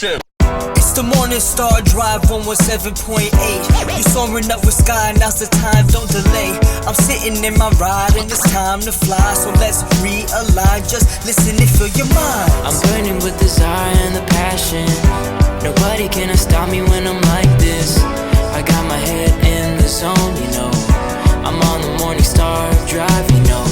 It's the morning star drive 117.8. You soaring up with sky, now's the time, don't delay. I'm sitting in my ride and it's time to fly. So let's realign, just listen and fill your mind. I'm burning with desire and the passion. Nobody can stop me when I'm like this. I got my head in the zone, you know. I'm on the morning star drive, you know.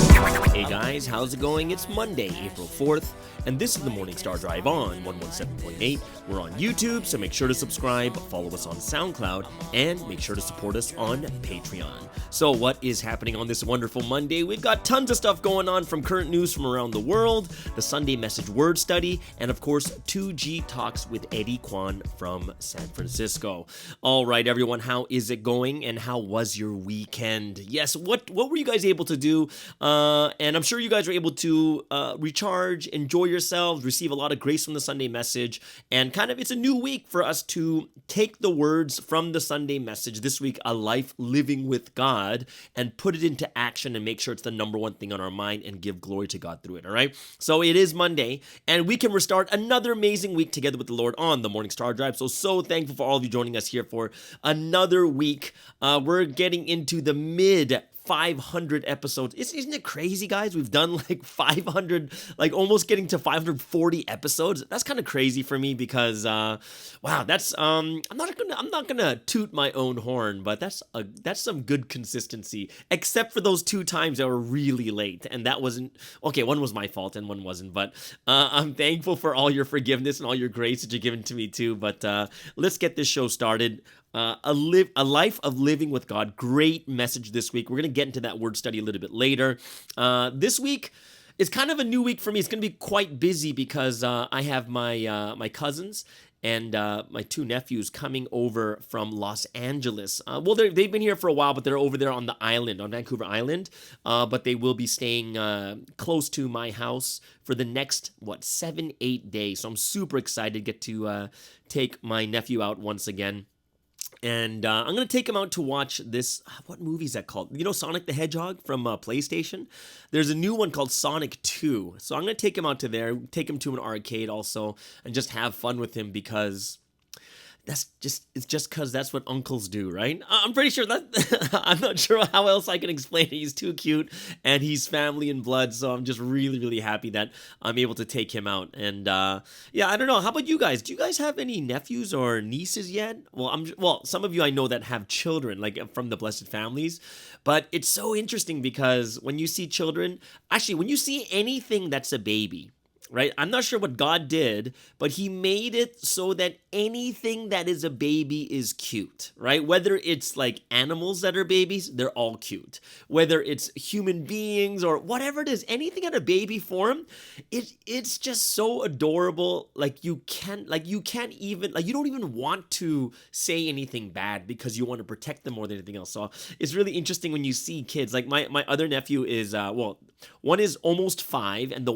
Hey guys, how's it going? It's Monday, April 4th, and this is the Morning Star Drive on 117.8. We're on YouTube, so make sure to subscribe, follow us on SoundCloud, and make sure to support us on Patreon. So what is happening on this wonderful Monday? We've got tons of stuff going on, from current news from around the world, the Sunday Message Word Study, and of course, 2G Talks with Eddie Kwan from San Francisco. All right, everyone, how is it going, and how was your weekend? Yes, what were you guys able to do? And I'm sure you guys were able to recharge, enjoy yourselves, receive a lot of grace from the Sunday message, and it's a new week for us to take the words from the Sunday message this week, a life living with God, and put it into action and make sure it's the number one thing on our mind and give glory to God through it, all right? So it is Monday, and we can restart another amazing week together with the Lord on the Morning Star Drive. So thankful for all of you joining us here for another week. We're getting into the mid 500 episodes. Isn't it crazy, guys? We've done like 500, like almost getting to 540 episodes. That's kind of crazy for me because, wow, that's I'm not gonna toot my own horn, but that's some good consistency. Except for those two times that were really late, and that wasn't okay. One was my fault and one wasn't, but I'm thankful for all your forgiveness and all your grace that you've given to me too. But let's get this show started. A life of living with God. Great message this week. We're going to get into that word study a little bit later. This week is kind of a new week for me. It's going to be quite busy because I have my cousins and my two nephews coming over from Los Angeles. Well, they've been here for a while, but they're over there on the island, on Vancouver Island. But they will be staying close to my house for the next, 7-8 days. So I'm super excited to get to take my nephew out once again. And I'm going to take him out to watch this, what movie is that called? You know Sonic the Hedgehog from PlayStation? There's a new one called Sonic 2. So I'm going to take him out to there, take him to an arcade also, and just have fun with him because it's just because that's what uncles do, right? I'm pretty sure that, I'm not sure how else I can explain it. He's too cute, and he's family and blood, so I'm just really, really happy that I'm able to take him out. And yeah, I don't know. How about you guys? Do you guys have any nephews or nieces yet? Well, some of you I know that have children, like from the blessed families, but it's so interesting because when you see children, actually, when you see anything that's a baby, right? I'm not sure what God did, but he made it so that anything that is a baby is cute, right? Whether it's like animals that are babies, they're all cute. Whether it's human beings or whatever it is, anything in a baby form, it's just so adorable. You don't even want to say anything bad because you want to protect them more than anything else. So it's really interesting when you see kids. Like my other nephew is, one is almost 5 and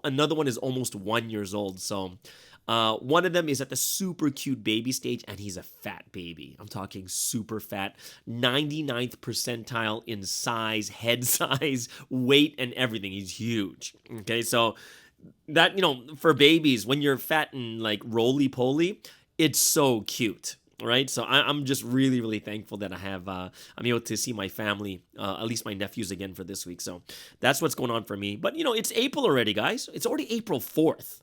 another one is almost 1 year old. So one of them is at the super cute baby stage, and he's a fat baby. I'm talking super fat, 99th percentile in size, head size, weight, and everything. He's huge. Okay, so that, for babies, when you're fat and like roly-poly, it's so cute. Right, so I'm just really, really thankful that I'm able to see my family, at least my nephews again for this week. So that's what's going on for me. But it's April already, guys. It's already April 4th.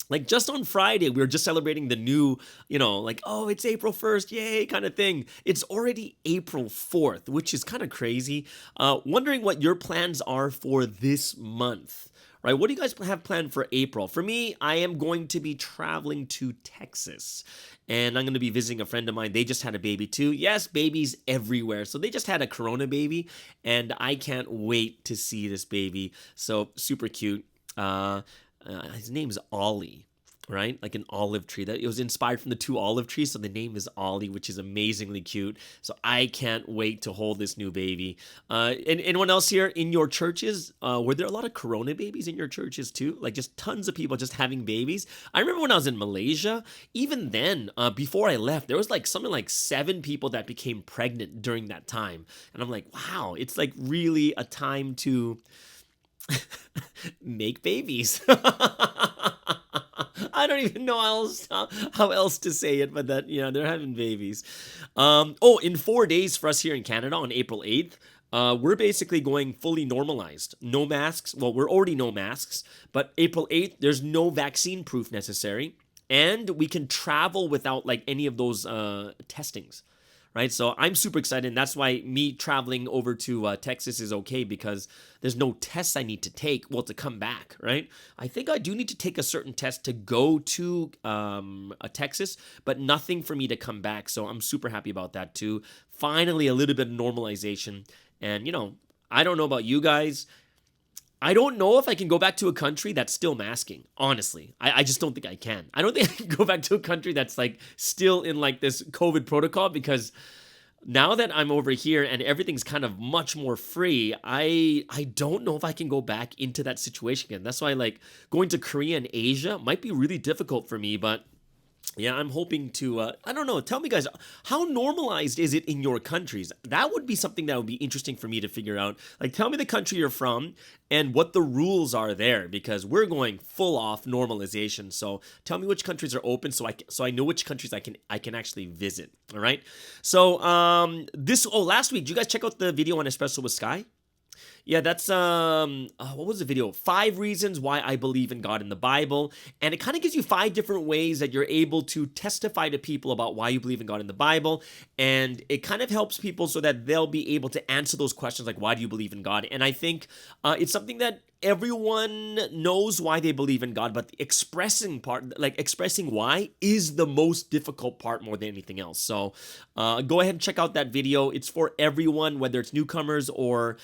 Like just on Friday, we were just celebrating the new, it's April 1st, yay, kind of thing. It's already April 4th, which is kind of crazy. Wondering what your plans are for this month. Right, what do you guys have planned for April? For me, I am going to be traveling to Texas, and I'm going to be visiting a friend of mine. They just had a baby too. Yes, babies everywhere. So they just had a corona baby, and I can't wait to see this baby. So super cute. His name is Ollie. Right? Like an olive tree. It was inspired from the 2 olive trees, so the name is Ollie, which is amazingly cute. So I can't wait to hold this new baby. And anyone else here in your churches, were there a lot of corona babies in your churches too? Like just tons of people just having babies? I remember when I was in Malaysia, even then, before I left, there was like something like 7 people that became pregnant during that time. And I'm like, wow, it's like really a time to make babies. I don't even know how else to say it, but that, they're having babies. In 4 days for us here in Canada on April 8th, we're basically going fully normalized. No masks. Well, we're already no masks, but April 8th, there's no vaccine proof necessary. And we can travel without like any of those testings, right? So I'm super excited. And that's why me traveling over to Texas is okay, because there's no tests I need to take, to come back, right? I think I do need to take a certain test to go to Texas, but nothing for me to come back. So I'm super happy about that too. Finally, a little bit of normalization. And, I don't know about you guys. I don't know if I can go back to a country that's still masking, honestly. I just don't think I can. I don't think I can go back to a country that's like still in like this COVID protocol, because now that I'm over here and everything's kind of much more free, I don't know if I can go back into that situation again. That's why like going to Korea and Asia might be really difficult for me, but yeah, I'm hoping to, I don't know, tell me guys, how normalized is it in your countries? That would be something that would be interesting for me to figure out. Like, tell me the country you're from and what the rules are there, because we're going full off normalization. So tell me which countries are open so I know which countries I can actually visit, all right? So last week, did you guys check out the video on Espresso with Sky? Yeah, that's, what was the video? 5 reasons why I believe in God in the Bible. And it kind of gives you 5 different ways that you're able to testify to people about why you believe in God in the Bible. And it kind of helps people so that they'll be able to answer those questions like, why do you believe in God? And I think it's something that everyone knows why they believe in God, but the expressing part, like expressing why, is the most difficult part more than anything else. So go ahead and check out that video. It's for everyone, whether it's newcomers or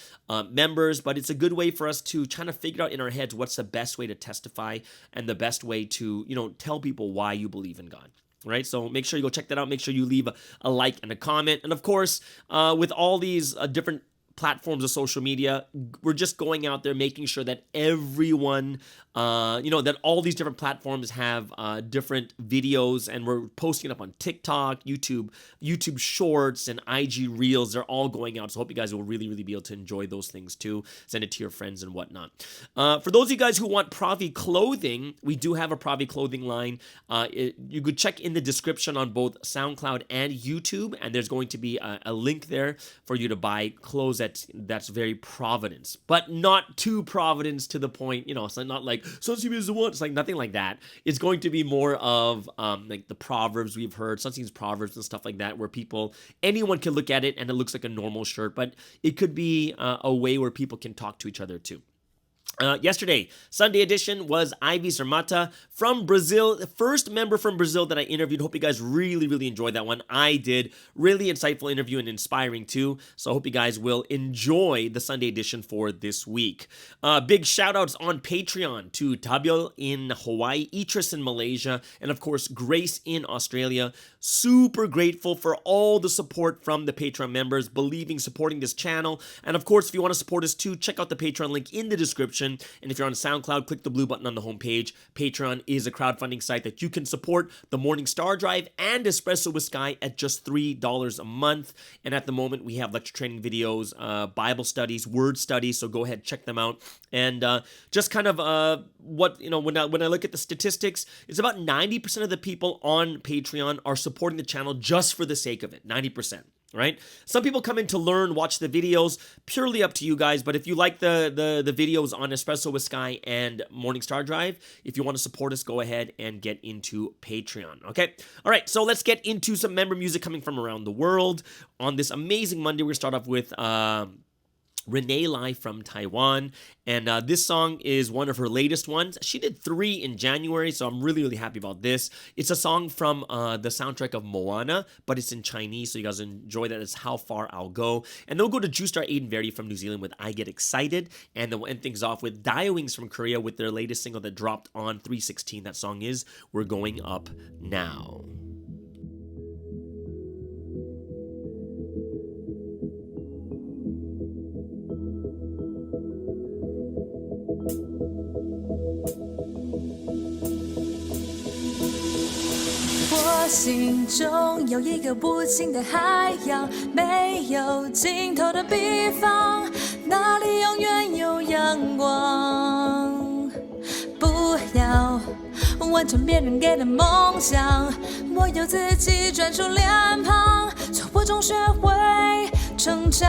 members, but it's a good way for us to try to figure out in our heads what's the best way to testify and the best way to, tell people why you believe in God. Right, so make sure you go check that out. Make sure you leave a like and a comment. And of course, with all these different platforms of social media, we're just going out there making sure that everyone, that all these different platforms have different videos, and we're posting it up on TikTok, YouTube Shorts, and IG Reels. They're all going out, so I hope you guys will really, really be able to enjoy those things too. Send it to your friends and whatnot. For those of you guys who want Pravi clothing, we do have a Pravi clothing line. You could check in the description on both SoundCloud and YouTube, and there's going to be a link there for you to buy clothes that's very Providence, but not too Providence to the point, it's not like Sunseam is the one. It's like nothing like that. It's going to be more of like the Proverbs we've heard, Sunseam's Proverbs and stuff like that, where anyone can look at it and it looks like a normal shirt, but it could be a way where people can talk to each other too. Yesterday, Sunday edition, was Ivy Sermata from Brazil, the first member from Brazil that I interviewed. Hope you guys really, really enjoyed that one. I did. Really insightful interview and inspiring too. So I hope you guys will enjoy the Sunday edition for this week. Big shout outs on Patreon to Tabio in Hawaii, Etris in Malaysia, and of course, Grace in Australia. Super grateful for all the support from the Patreon members, supporting this channel. And of course, if you want to support us too, check out the Patreon link in the description. And if you're on SoundCloud, click the blue button on the homepage. Patreon is a crowdfunding site that you can support the Morning Star Drive and Espresso with Sky at just $3 a month. And at the moment, we have lecture training videos, Bible studies, word studies. So go ahead, check them out. And just kind of when I look at the statistics, it's about 90% of the people on Patreon are supporting the channel just for the sake of it. 90%. Right? Some people come in to learn, watch the videos, purely up to you guys. But if you like the videos on Espresso with Sky and Morning Star Drive, if you want to support us, go ahead and get into Patreon. Okay? All right, so let's get into some member music coming from around the world. On this amazing Monday, we're going to start off with Renee Lai from Taiwan, and this song is one of her latest ones. She did 3 in January, so I'm really, really happy about this. It's a song from the soundtrack of Moana, but it's in Chinese, so you guys enjoy that. It's How Far I'll Go. And they'll go to Juice Star Aiden Verdi from New Zealand with I Get Excited, and they'll end things off with Dio Wings from Korea with their latest single that dropped on 3/16. That song is We're Going Up Now.我心中有一个无尽的海洋，没有尽头的地方，那里永远有阳光。不要完成别人给的梦想，我有自己专属脸庞，从错误中学会成长。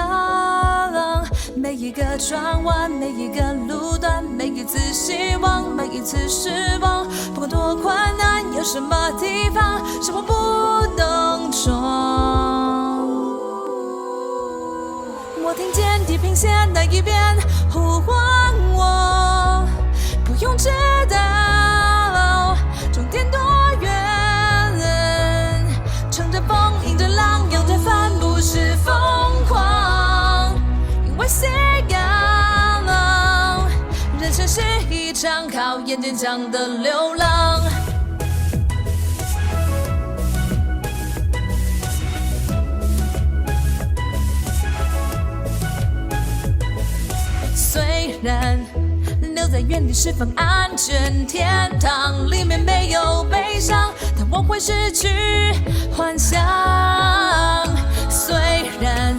每一个转弯，每一个路段，每一次希望，每一次失望，不管多困难，有什么地方是我不能闯。我听见地平线那一边呼唤我，不用知道终点多远，乘着风，迎着浪，仰着帆，不是疯狂，因为信仰，人生是一场考验坚强的流浪。虽然留在原地十分安全，天堂里面没有悲伤，但我会失去幻想。虽然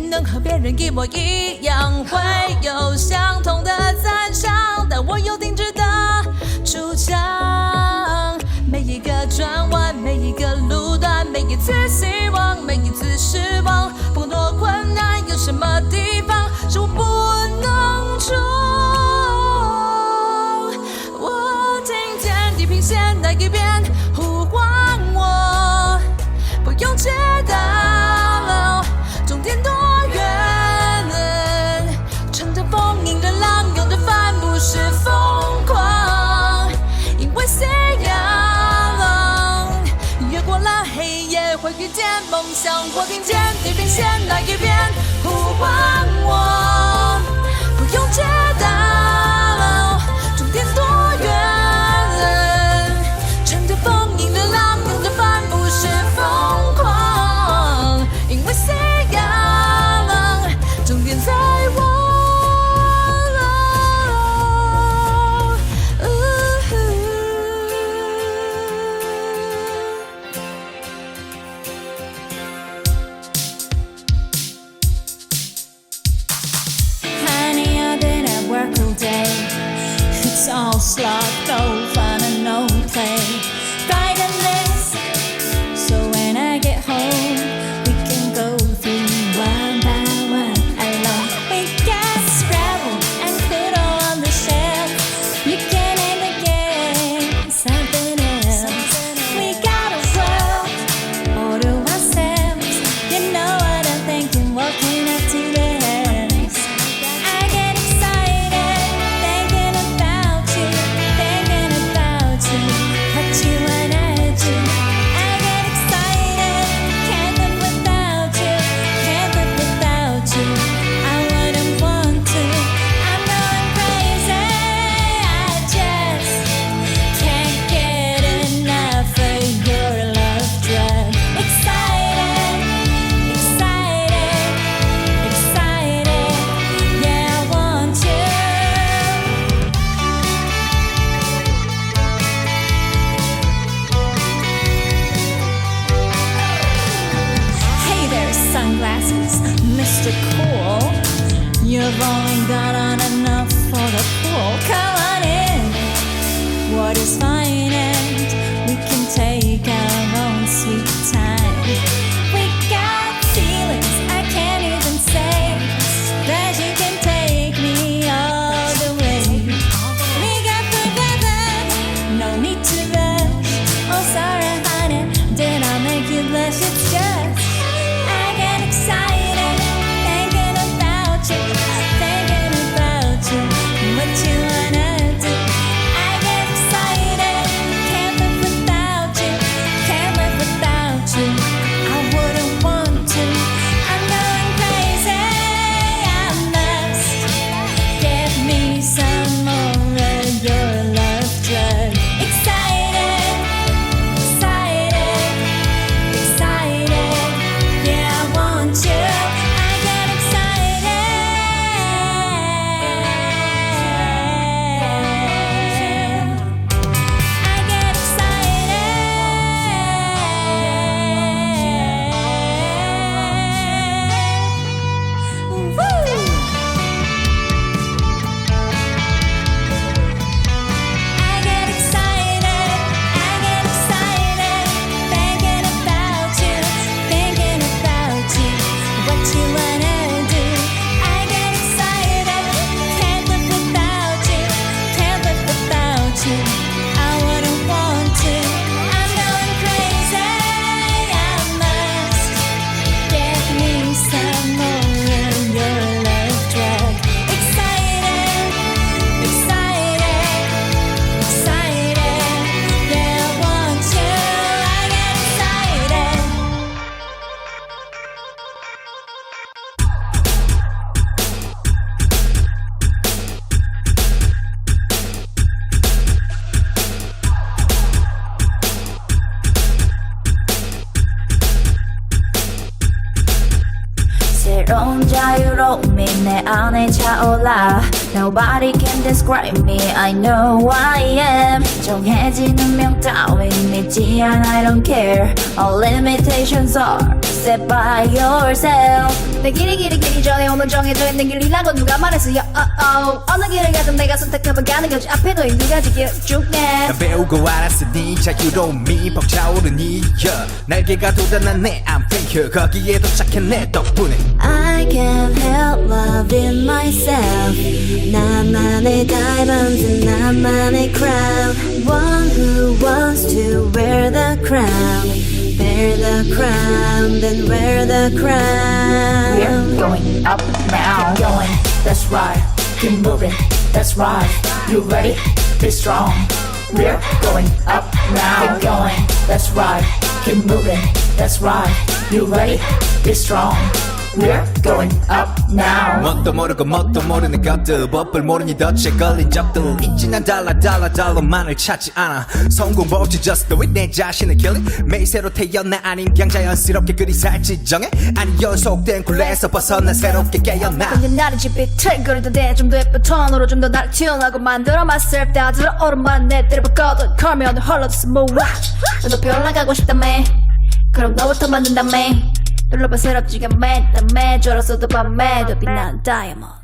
能和别人一模一样，会有相同的赞赏，但我有定制的主张。每一个转弯，每一个路段，每一次希望，每一次失望，不管多困难，有什么地方是我不能闯。我听见地平线那一边呼唤我，不用知道终点多远，乘着风，迎着浪，拥着帆，不是疯狂，因为信仰，越过了黑夜会遇见梦想。我听见地平线那一边呼唤我，不用知道终点多远，乘着风，迎着浪，拥着帆，不是疯狂，因为信仰，终点在我。Honey, I've been at work 새로운 자유로움이 내 안에 차올라 Nobody can describe me I know who I am 정해진 운명 따윈 믿지 않아 I don't care All limitations are set by yourself 내 길이 전에 오늘 정해져 있는 길이라고 누가 말했어요 어느 길을 가든 내가 선택하면 가는 거지 앞에 놓인 두 가지 길 쭉 내 난 배우고 알았으니 자유로움이 벅차오르니 날개가 돋아난 내 I'm free 거기에 도착한 내 덕분에 I can't help loving myself 나만의 diamonds 나만의 crown One who wants to wear the crown Wear the crown then wear the crown We're going up now. Keep going, that's right. Keep moving, that's right. You ready? Be strong. We're going up now. Keep going, that's right. Keep moving, that's right. You ready? Be strong. We're going up now. 뭣도 모르고 뭣도 모르는 것들 법을 모르니 덫에 걸린 적들 있지 난 달러만을 찾지 않아 성공 법지 just do it 내 자신을 kill it 매일 새로 태어나 아닌 그냥 자연스럽게 그리 살지 정해 아니 연속된 굴레에서 벗어나 새롭게 깨어나 근데 나를 비틀거리던 대좀 더 예쁜 톤으로 좀 더 나를 튀어나고 만들어 myself 다 들어오른 말은 내 때를 바꿔도 Call me on the 홀로스 뭐와 높이 올라가고 싶다며 그럼 너부터 만든다며 눌러봐 새롭지가 매담매 졸았어도 밤에도 빛나는 다이아몬드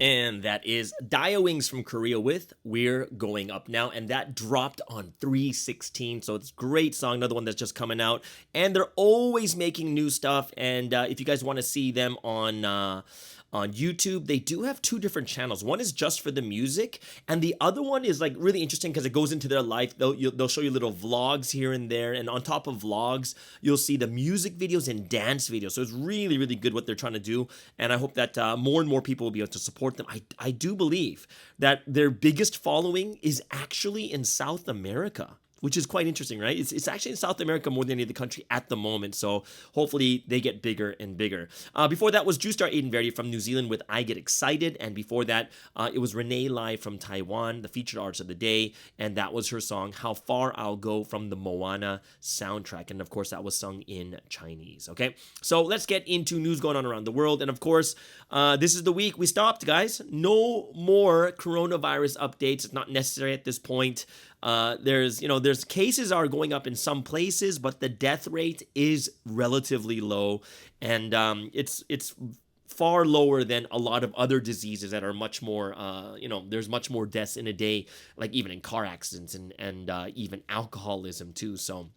And that is Dia Wings from Korea with We're Going Up Now. And that dropped on 3/16. So it's a great song. Another one that's just coming out. And they're always making new stuff. And if you guys want to see them on YouTube, they do have two different channels. One is just for the music, and the other one is like really interesting because it goes into their life. They'll show you little vlogs here and there, and on top of vlogs, you'll see the music videos and dance videos. So it's really, really good what they're trying to do, and I hope that more and more people will be able to support them. I do believe that their biggest following is actually in South America, which is quite interesting, right? It's actually in South America more than any other country at the moment. So hopefully they get bigger and bigger. Before that was Juice Star Aiden Verdi from New Zealand with I Get Excited. And before that, it was Renee Lai from Taiwan, the featured artist of the day. And that was her song, How Far I'll Go from the Moana soundtrack. And of course, that was sung in Chinese, okay? So let's get into news going on around the world. And of course, this is the week we stopped, guys. No more coronavirus updates. It's not necessary at this point. There's cases are going up in some places, but the death rate is relatively low, and it's far lower than a lot of other diseases that are much more, there's much more deaths in a day, like even in car accidents and even alcoholism too. So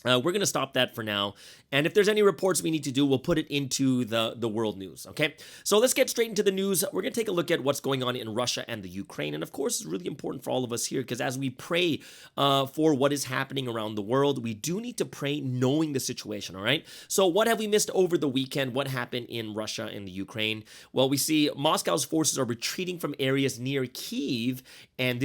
we're going to stop that for now. And if there's any reports we need to do, we'll put it into the world news, okay? So let's get straight into the news. We're going to take a look at what's going on in Russia and the Ukraine. And of course, it's really important for all of us here because as we pray for what is happening around the world, we do need to pray knowing the situation, all right? So what have we missed over the weekend? What happened in Russia and the Ukraine? Well, we see Moscow's forces are retreating from areas near Kyiv. And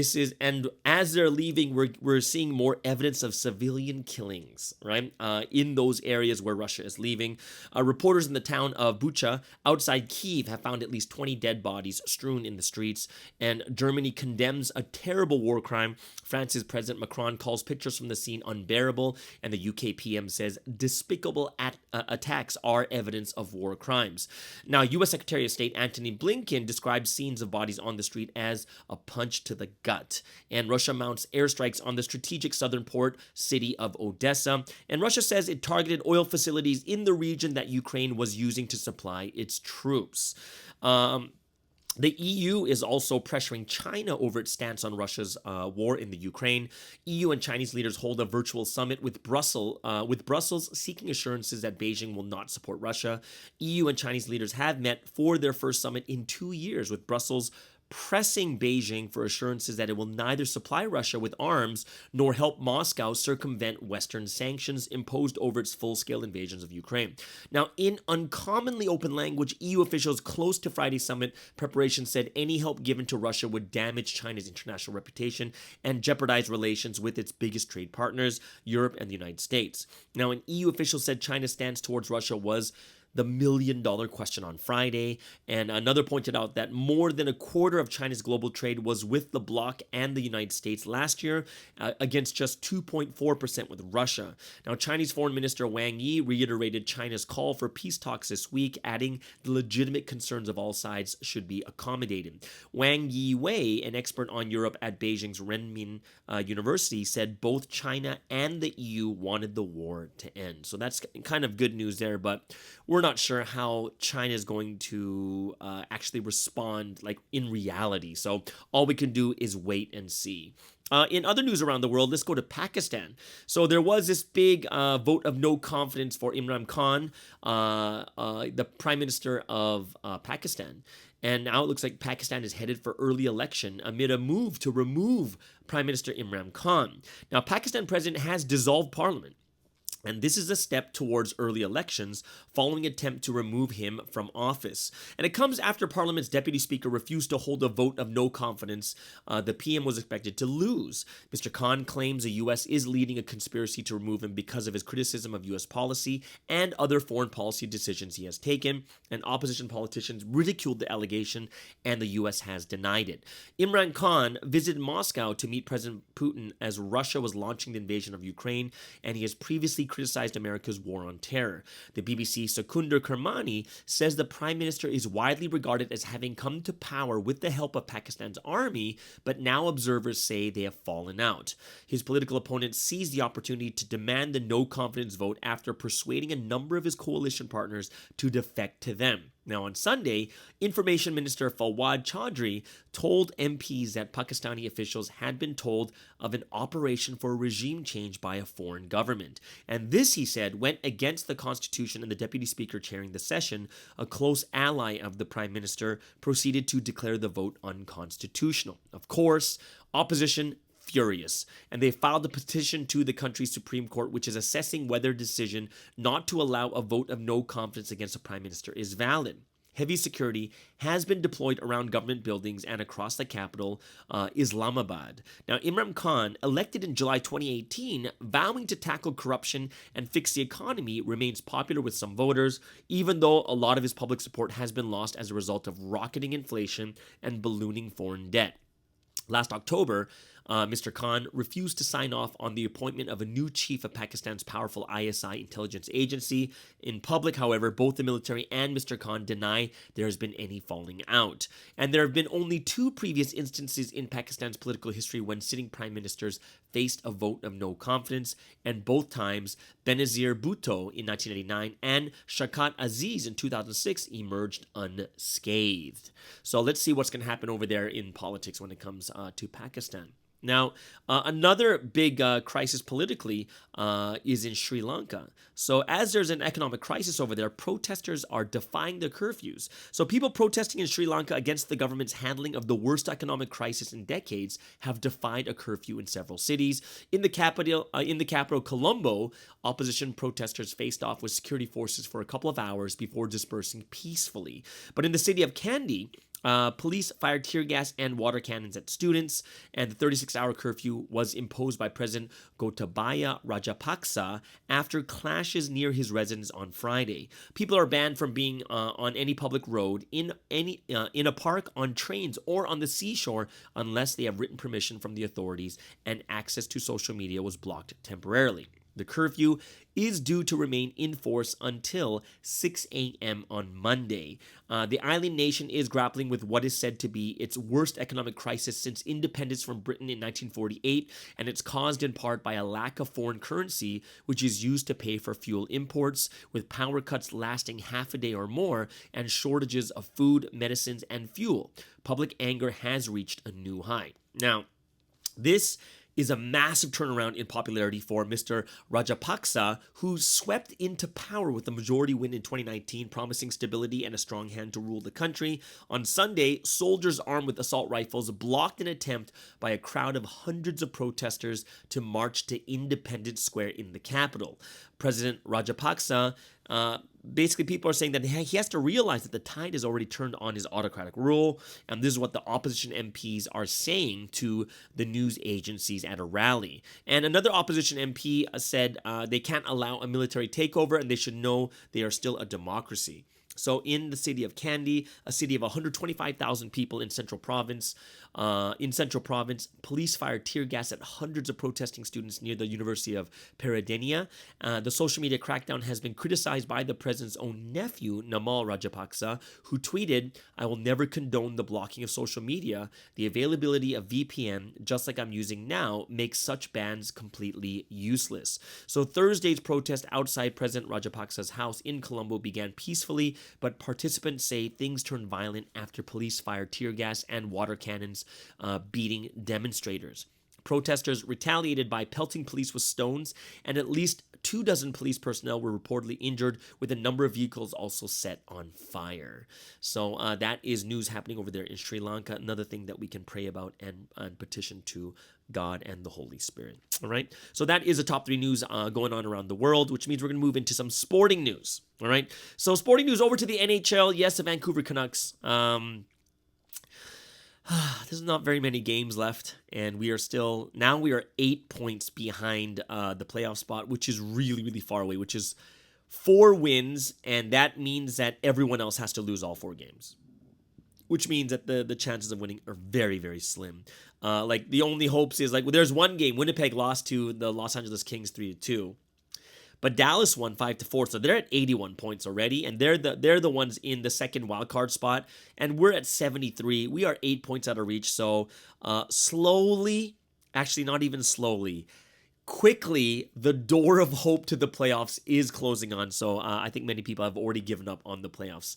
as they're leaving, we're seeing more evidence of civilian killings, right? In those areas where Russia is leaving. Reporters in the town of Bucha outside Kyiv have found at least 20 dead bodies strewn in the streets. And Germany condemns a terrible war crime. France's President Macron calls pictures from the scene unbearable. And the UK PM says despicable attacks are evidence of war crimes. Now, US Secretary of State Antony Blinken describes scenes of bodies on the street as a punch to the gut. And Russia mounts airstrikes on the strategic southern port city of Odessa. And Russia says it targeted oil facilities in the region that Ukraine was using to supply its troops. The EU is also pressuring China over its stance on Russia's war in the Ukraine. EU and Chinese leaders hold a virtual summit with Brussels seeking assurances that Beijing will not support Russia. EU and Chinese leaders have met for their first summit in 2 years, with Brussels pressing Beijing for assurances that it will neither supply Russia with arms nor help Moscow circumvent Western sanctions imposed over its full-scale invasions of Ukraine. Now, in uncommonly open language, EU officials close to Friday's summit preparation said any help given to Russia would damage China's international reputation and jeopardize relations with its biggest trade partners, Europe and the United States. Now, an EU official said China's stance towards Russia was the $1 million question on Friday. And another pointed out that more than a quarter of China's global trade was with the bloc and the United States last year, against just 2.4% with Russia. Now, Chinese Foreign Minister Wang Yi reiterated China's call for peace talks this week, adding the legitimate concerns of all sides should be accommodated. Wang Yiwei, an expert on Europe at Beijing's Renmin University, said both China and the EU wanted the war to end. So that's kind of good news there, but we're not sure how China is going to actually respond like in reality. So all we can do is wait and see. In other news around the world, let's go to Pakistan. So there was this big vote of no confidence for Imran Khan, the Prime Minister of Pakistan. And now it looks like Pakistan is headed for early election amid a move to remove Prime Minister Imran Khan. Now, Pakistan president has dissolved parliament. And this is a step towards early elections following an attempt to remove him from office. And it comes after Parliament's deputy speaker refused to hold a vote of no confidence. The PM was expected to lose. Mr. Khan claims the U.S. is leading a conspiracy to remove him because of his criticism of U.S. policy and other foreign policy decisions he has taken. And opposition politicians ridiculed the allegation, and the U.S. has denied it. Imran Khan visited Moscow to meet President Putin as Russia was launching the invasion of Ukraine, and he has previously criticized America's war on terror. The BBC's Sekunder Kermani says the prime minister is widely regarded as having come to power with the help of Pakistan's army, but now observers say they have fallen out. His political opponents seized the opportunity to demand the no confidence vote after persuading a number of his coalition partners to defect to them. Now, on Sunday, Information Minister Fawad Chaudhry told MPs that Pakistani officials had been told of an operation for regime change by a foreign government. And this, he said, went against the Constitution, and the Deputy Speaker chairing the session, a close ally of the Prime Minister, proceeded to declare the vote unconstitutional. Of course, opposition furious, and they filed a petition to the country's Supreme Court, which is assessing whether a decision not to allow a vote of no confidence against a prime minister is valid. Heavy security has been deployed around government buildings and across the capital, Islamabad. Now, Imran Khan, elected in July 2018, vowing to tackle corruption and fix the economy, remains popular with some voters, even though a lot of his public support has been lost as a result of rocketing inflation and ballooning foreign debt. Last October, Mr. Khan refused to sign off on the appointment of a new chief of Pakistan's powerful ISI intelligence agency. In public, however, both the military and Mr. Khan deny there has been any falling out. And there have been only two previous instances in Pakistan's political history when sitting prime ministers faced a vote of no confidence, and both times Benazir Bhutto in 1989 and Shaukat Aziz in 2006 emerged unscathed. So let's see what's going to happen over there in politics when it comes to Pakistan. Now, another big crisis politically is in Sri Lanka. So as there's an economic crisis over there, protesters are defying the curfews. So people protesting in Sri Lanka against the government's handling of the worst economic crisis in decades have defied a curfew in several cities. In the capital, Colombo, opposition protesters faced off with security forces for a couple of hours before dispersing peacefully. But in the city of Kandy, police fired tear gas and water cannons at students, and the 36-hour curfew was imposed by President Gotabaya Rajapaksa after clashes near his residence on Friday. People are banned from being on any public road, in a park, on trains, or on the seashore unless they have written permission from the authorities, and access to social media was blocked temporarily. The curfew is due to remain in force until 6 a.m. on Monday. The island nation is grappling with what is said to be its worst economic crisis since independence from Britain in 1948, and it's caused in part by a lack of foreign currency, which is used to pay for fuel imports, with power cuts lasting half a day or more, and shortages of food, medicines, and fuel. Public anger has reached a new high. Now, this is a massive turnaround in popularity for Mr. Rajapaksa, who swept into power with a majority win in 2019, promising stability and a strong hand to rule the country. On Sunday, soldiers armed with assault rifles blocked an attempt by a crowd of hundreds of protesters to march to Independence Square in the capital. President Rajapaksa Basically, people are saying that he has to realize that the tide has already turned on his autocratic rule, and this is what the opposition MPs are saying to the news agencies at a rally. And another opposition MP said they can't allow a military takeover, and they should know they are still a democracy. So in the city of Kandy, a city of 125,000 people in Central Province, police fired tear gas at hundreds of protesting students near the University of Peradeniya. The social media crackdown has been criticized by the president's own nephew, Namal Rajapaksa, who tweeted, "I will never condone the blocking of social media. The availability of VPN, just like I'm using now, makes such bans completely useless." So Thursday's protest outside President Rajapaksa's house in Colombo began peacefully, but participants say things turned violent after police fired tear gas and water cannons, beating demonstrators. Protesters retaliated by pelting police with stones, and at least 24 police personnel were reportedly injured, with a number of vehicles also set on fire. So that is news happening over there in Sri Lanka. Another thing that we can pray about and petition to God and the Holy Spirit. All right. So that is the top 3 news going on around the world, which means we're going to move into some sporting news. All right. So sporting news over to the NHL. Yes, the Vancouver Canucks. There's not very many games left, and we are 8 points behind the playoff spot, which is really, really far away, which is 4 wins, and that means that everyone else has to lose all 4 games, which means that the chances of winning are very, very slim. The only hopes is, there's one game. Winnipeg lost to the Los Angeles Kings 3-2. But Dallas won 5-4, so they're at 81 points already, and they're the ones in the second wildcard spot, and we're at 73. We are 8 points out of reach, so slowly, actually not even slowly, quickly, the door of hope to the playoffs is closing on. So I think many people have already given up on the playoffs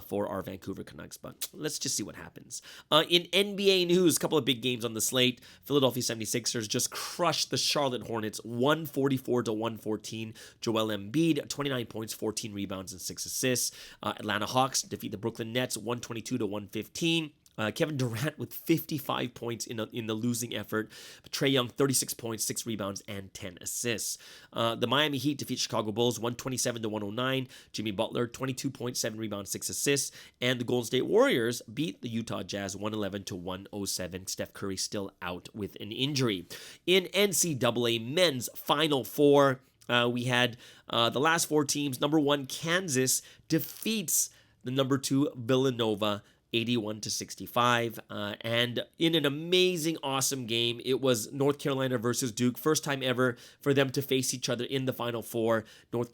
for our Vancouver Canucks, but let's just see what happens. In NBA news, a couple of big games on the slate. Philadelphia 76ers just crushed the Charlotte Hornets 144-114. Joel Embiid, 29 points, 14 rebounds, and 6 assists. Atlanta Hawks defeat the Brooklyn Nets 122-115. Kevin Durant with 55 points in the losing effort. Trae Young, 36 points, 6 rebounds, and 10 assists. The Miami Heat defeat Chicago Bulls 127-109. Jimmy Butler, 22 points, 7 rebounds, 6 assists. And the Golden State Warriors beat the Utah Jazz 111-107. Steph Curry still out with an injury. In NCAA men's Final Four, we had the last 4 teams. Number 1, Kansas defeats the number 2, Villanova 81-65, and in an amazing, awesome game. It was North Carolina versus Duke. First time ever for them to face each other in the Final Four. North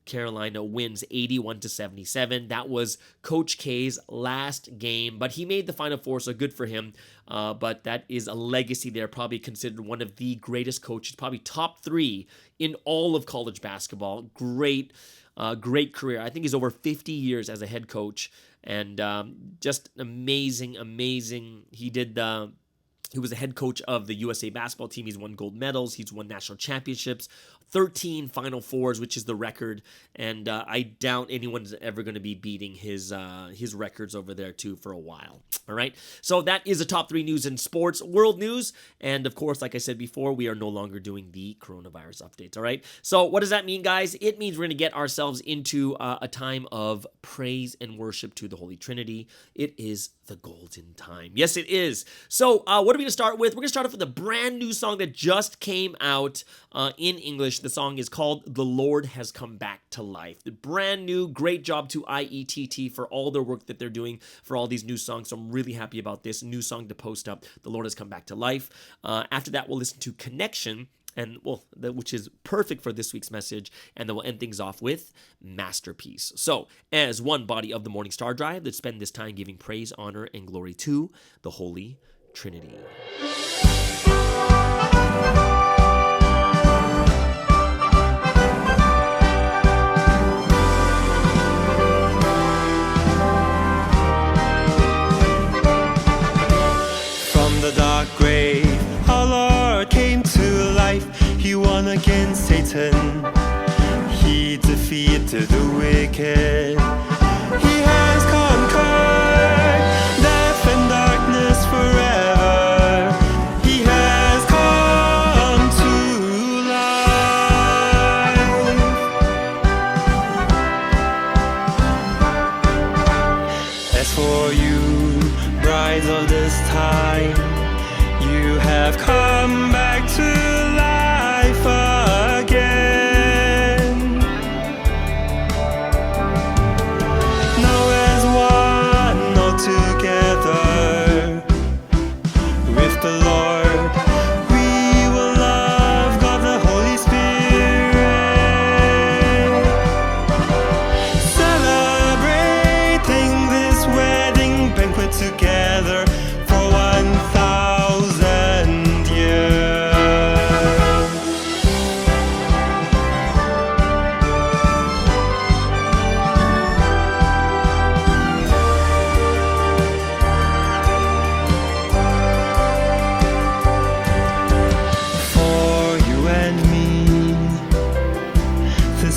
Carolina wins 81-77. That was Coach K's last game, but he made the Final Four, so good for him. But that is a legacy there, probably considered one of the greatest coaches, probably top 3 in all of college basketball. Great career. I think he's over 50 years as a head coach, and just amazing. He was the head coach of the USA basketball team. He's won gold medals. He's won national championships, 13 Final Fours, which is the record. And I doubt anyone's ever going to be beating his records over there too for a while. All right. So that is the top 3 news in sports world news. And of course, like I said before, we are no longer doing the coronavirus updates. All right. So what does that mean, guys? It means we're going to get ourselves into a time of praise and worship to the Holy Trinity. It is the golden time. Yes, it is. So what are we going to start with? We're going to start off with a brand new song that just came out in English. The song is called "The Lord Has Come Back to Life." The brand new, great job to IETT for all their work that they're doing for all these new songs. So I'm really happy about this new song to post up. "The Lord Has Come Back to Life." After that, we'll listen to "Connection," which is perfect for this week's message, and then we'll end things off with "Masterpiece." So, as one body of the Morning Star Drive, let's spend this time giving praise, honor, and glory to the Holy Trinity. From the dark grave, our Lord came to life. He won against Satan. He defeated the wicked. He has conquered death and darkness forever. He has come to life.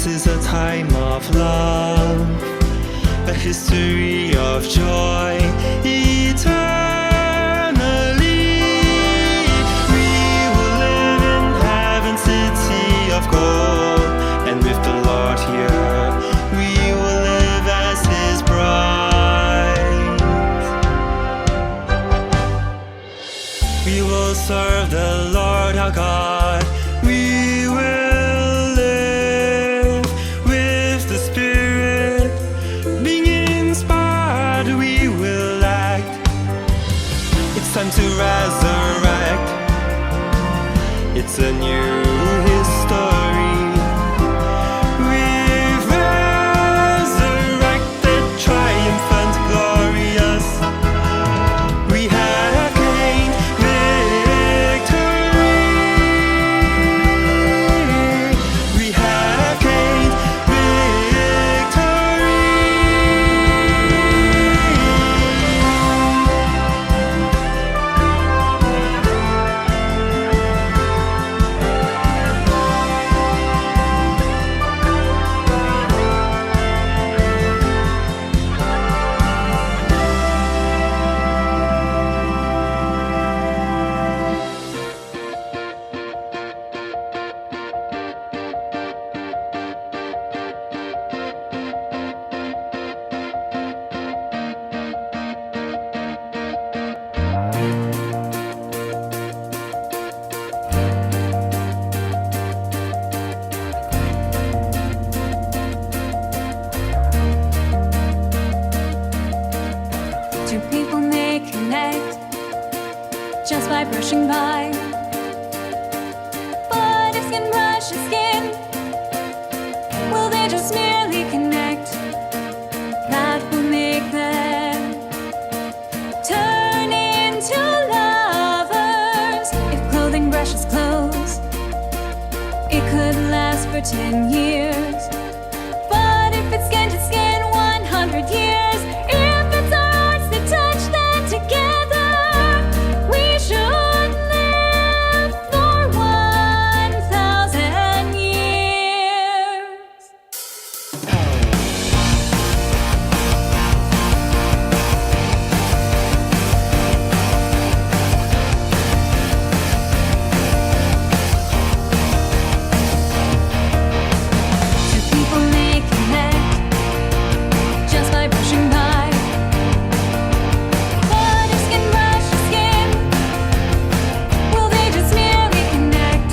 This is a time of love, a history of joy eternally. We will live in heaven's city of gold, and with the Lord here, we will live as His bride. We will serve the Lord our God. We will live with the Spirit, being inspired. We will act. It's time to resurrect. It's a new history. We've resurrected, triumphant, glorious. We have gained victory. We have gained victory. Two people may connect just by brushing by. But if skin brushes skin, will they just merely connect? That will make them turn into lovers. If clothing brushes clothes, it could last for 10 years. But if it's skin to skin, 100 years. If it's our hearts that touch them together, we should live for 1,000 years. Two people may connect just by brushing by. But if skin brushes skin, will they just merely connect?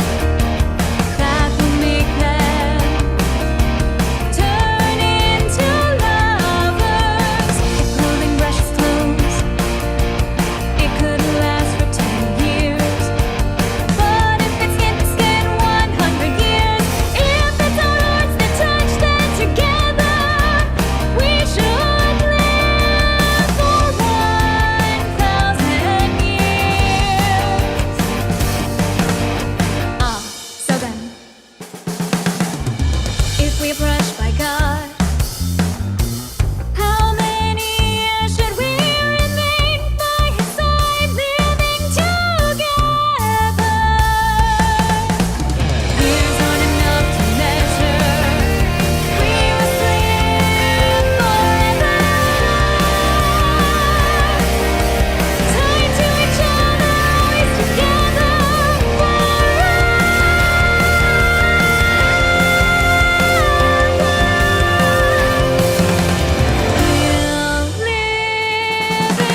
That will make them turn into lovers. If clothing brushes clothes, it could last for 10 years. But if it's skin to skin, 100 years. If it's our hearts that touch them together, we should live for 1,000 years. So then, if we are brushed by God, how many years should we remain by His side, living together? Years aren't enough to measure. We must live forever, tied to each other, always together forever. We'll live in perfect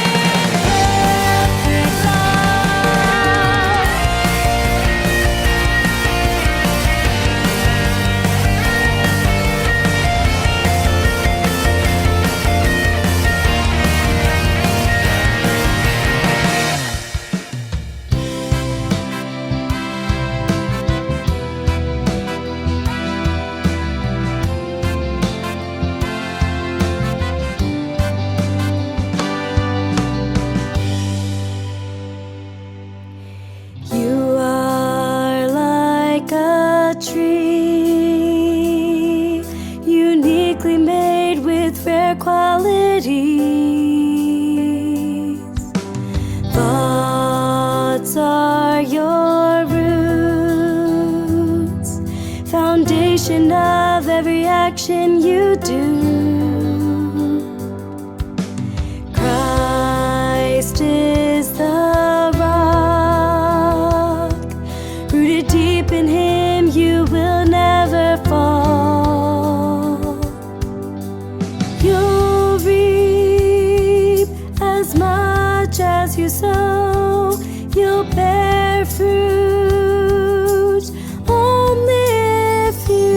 You are like a tree, uniquely made with rare qualities. Thoughts are your roots, foundation foundation of every action you do. Christ is the rock, rooted deep in Him, you will never fall. You'll reap as much as you sow, you'll bear fruit only if you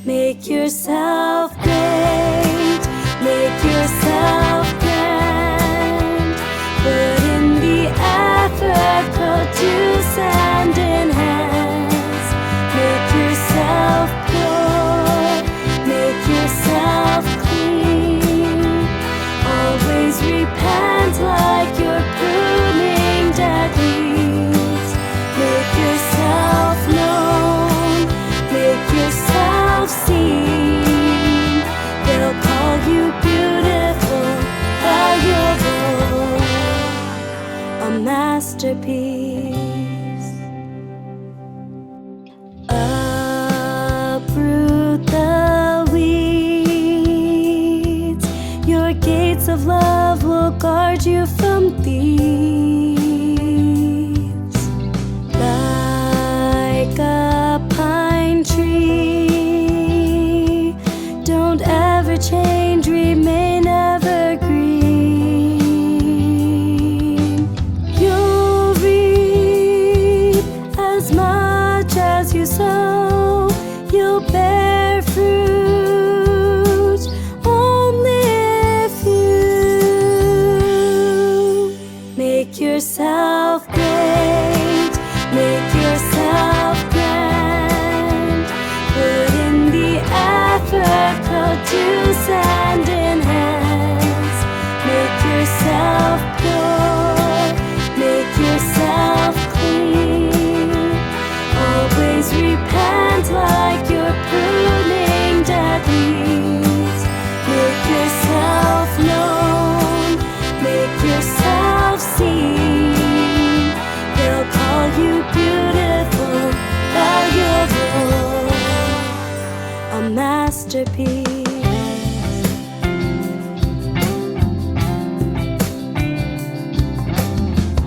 make yourself great, make yourself grand, put in the effort, produce hand in hands, make yourself pure, make yourself clean, always repent like you're pruning dead weeds, make yourself known, make yourself seen, they'll call you beautiful, valuable, a masterpiece. Uproot the weeds, your gates of love will guard you from thieves. Like a pine tree, don't ever change, remain evergreen. You'll reap as much as you sow, you'll bear fruit only if you make yourself great, make yourself grand, put in the effort, produce hand in hands, make yourself pure, make yourself clean, always repent like you're pruning dead weeds, make yourself known, make yourself seen, they'll call you beautiful, valuable, a masterpiece.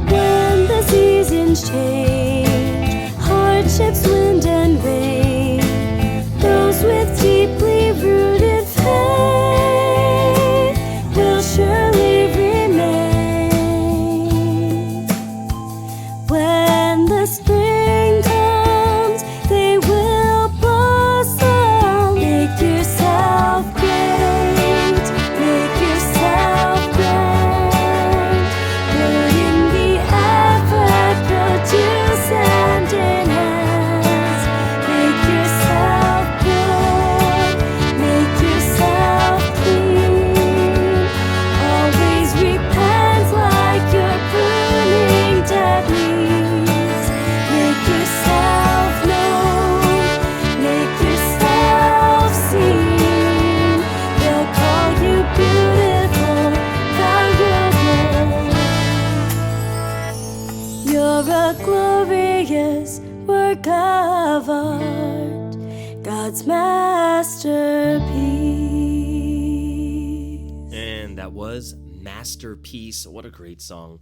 When the seasons change, hardships, wind and rain, those with deeply rooted faith will surely remain. When the spring comes, they will blossom. Make yourself great, make yourself grand, put in the effort, produce hand in hands, make yourself pure, make yourself clean, always repent like you're pruning dead weeds, make yourself known, make yourself seen, they'll call you beautiful, valuable. You're a glorious work of art, God's masterpiece. And that was Masterpiece. What a great song.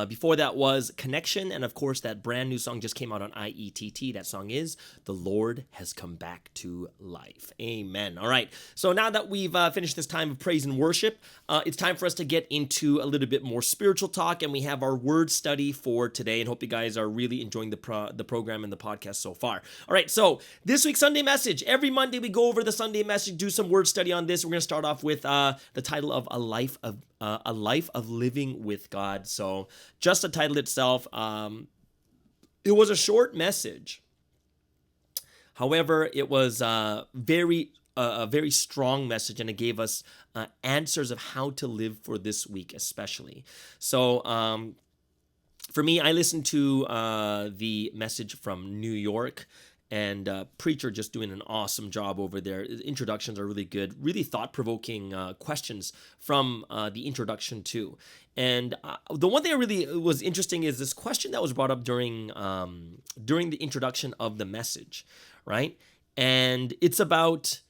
Before that was Connection, and of course that brand new song just came out on IETT. That song is The Lord Has Come Back to Life. Amen. All right, so now that we've finished this time of praise and worship, it's time for us to get into a little bit more spiritual talk, and we have our word study for today, and hope you guys are really enjoying the program and the podcast so far. All right, so this week's Sunday message. Every Monday we go over the Sunday message, do some word study on this. We're going to start off with the title of A Life of Living with God. So just the title itself, it was a short message. However, it was a very strong message, and it gave us answers of how to live for this week especially. So for me, I listened to the message from New York, and Preacher just doing an awesome job over there. Introductions are really good, really thought-provoking questions from the introduction too. And the one thing I really was interesting is this question that was brought up during the introduction of the message, right? And it's about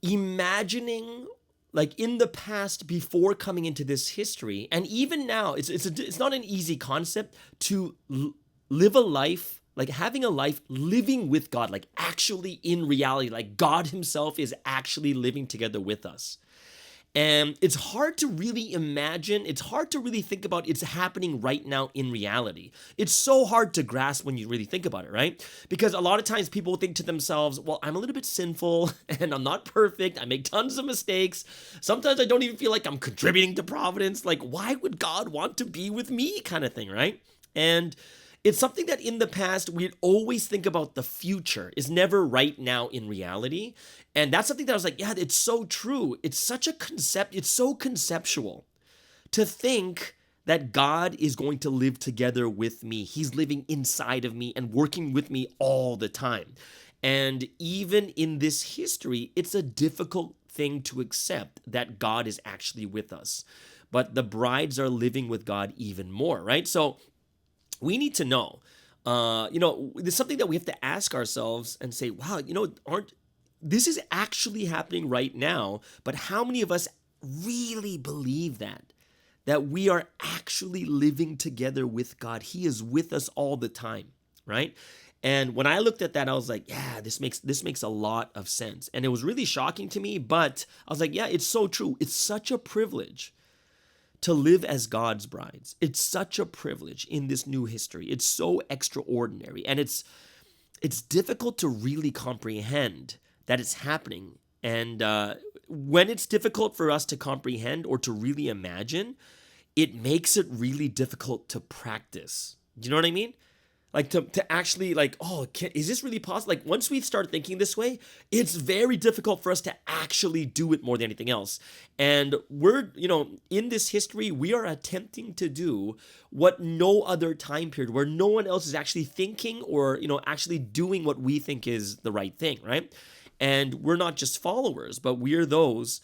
imagining, like in the past before coming into this history, and even now, it's not an easy concept to live a life, like having a life living with God, like actually in reality, like God himself is actually living together with us. And it's hard to really imagine, it's hard to really think about it's happening right now in reality. It's so hard to grasp when you really think about it, right? Because a lot of times people think to themselves, well, I'm a little bit sinful and I'm not perfect. I make tons of mistakes. Sometimes I don't even feel like I'm contributing to providence. Like, why would God want to be with me, kind of thing, right? And it's something that in the past, we'd always think about the future is never right now in reality. And that's something that I was like, yeah, it's so true. It's such a concept. It's so conceptual to think that God is going to live together with me. He's living inside of me and working with me all the time. And even in this history, it's a difficult thing to accept that God is actually with us. But the brides are living with God even more, right? So we need to know, there's something that we have to ask ourselves and say, wow, this is actually happening right now, but how many of us really believe that we are actually living together with God? He is with us all the time, right? And when I looked at that, I was like, yeah, this makes a lot of sense. And it was really shocking to me, but I was like, yeah, it's so true. It's such a privilege to live as God's brides. It's such a privilege in this new history. It's so extraordinary. And it's difficult to really comprehend that it's happening. And when it's difficult for us to comprehend or to really imagine, it makes it really difficult to practice. Do you know what I mean? Like to actually like, is this really possible? Like once we start thinking this way, it's very difficult for us to actually do it more than anything else. And we're, in this history, we are attempting to do what no other time period where no one else is actually thinking or, actually doing what we think is the right thing, right? And we're not just followers, but we're those.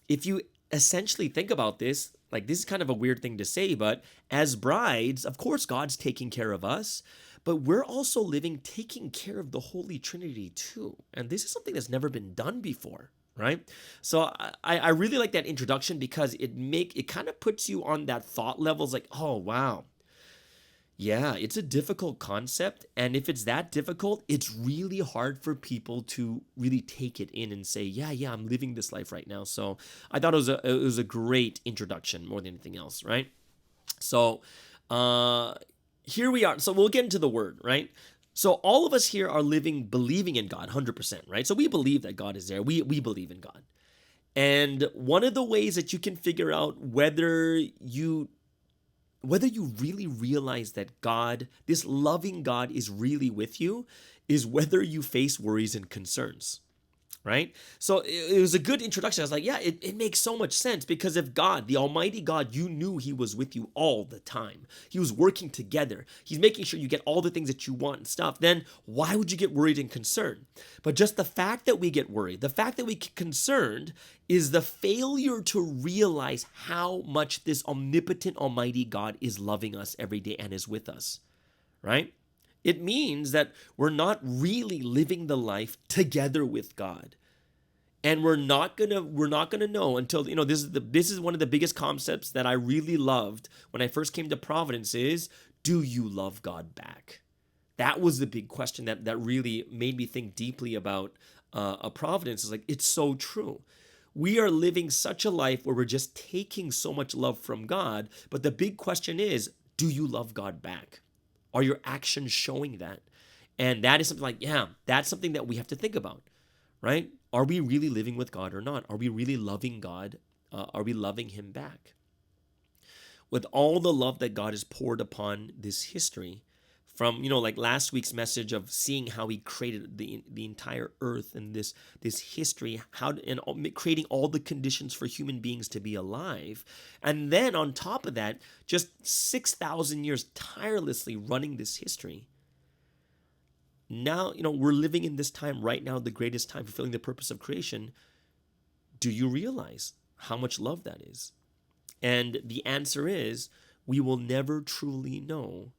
If you essentially think about this, like this is kind of a weird thing to say, but as brides, of course, God's taking care of us, but we're also taking care of the Holy Trinity too. And this is something that's never been done before, right? So I really like that introduction because it kind of puts you on that thought level. It's like, oh, wow. Yeah, it's a difficult concept. And if it's that difficult, it's really hard for people to really take it in and say, yeah, I'm living this life right now. So I thought it was a great introduction more than anything else, right? So here we are. So we'll get into the word, right? So all of us here are believing in God 100%, right? So we believe that God is there. We believe in God. And one of the ways that you can figure out whether you really realize that God, this loving God, is really with you, is whether you face worries and concerns, right? So it was a good introduction. I was like, yeah, it makes so much sense because if God, the Almighty God, you knew He was with you all the time, He was working together, He's making sure you get all the things that you want and stuff, then why would you get worried and concerned? But just the fact that we get worried, the fact that we get concerned is the failure to realize how much this omnipotent Almighty God is loving us every day and is with us, right? It means that we're not really living the life together with God. And we're not gonna know until, this is one of the biggest concepts that I really loved when I first came to Providence is, do you love God back? That was the big question that really made me think deeply about a Providence. It's like, it's so true. We are living such a life where we're just taking so much love from God, but the big question is, do you love God back? Are your actions showing that? And that is something like, yeah, that's something that we have to think about, right? Are we really living with God or not? Are we really loving God? Are we loving Him back? With all the love that God has poured upon this history, from, like last week's message of seeing how He created the entire earth and this history, creating all the conditions for human beings to be alive. And then on top of that, just 6,000 years tirelessly running this history. now, we're living in this time right now, the greatest time, fulfilling the purpose of creation. Do you realize how much love that is? And the answer is, we will never truly know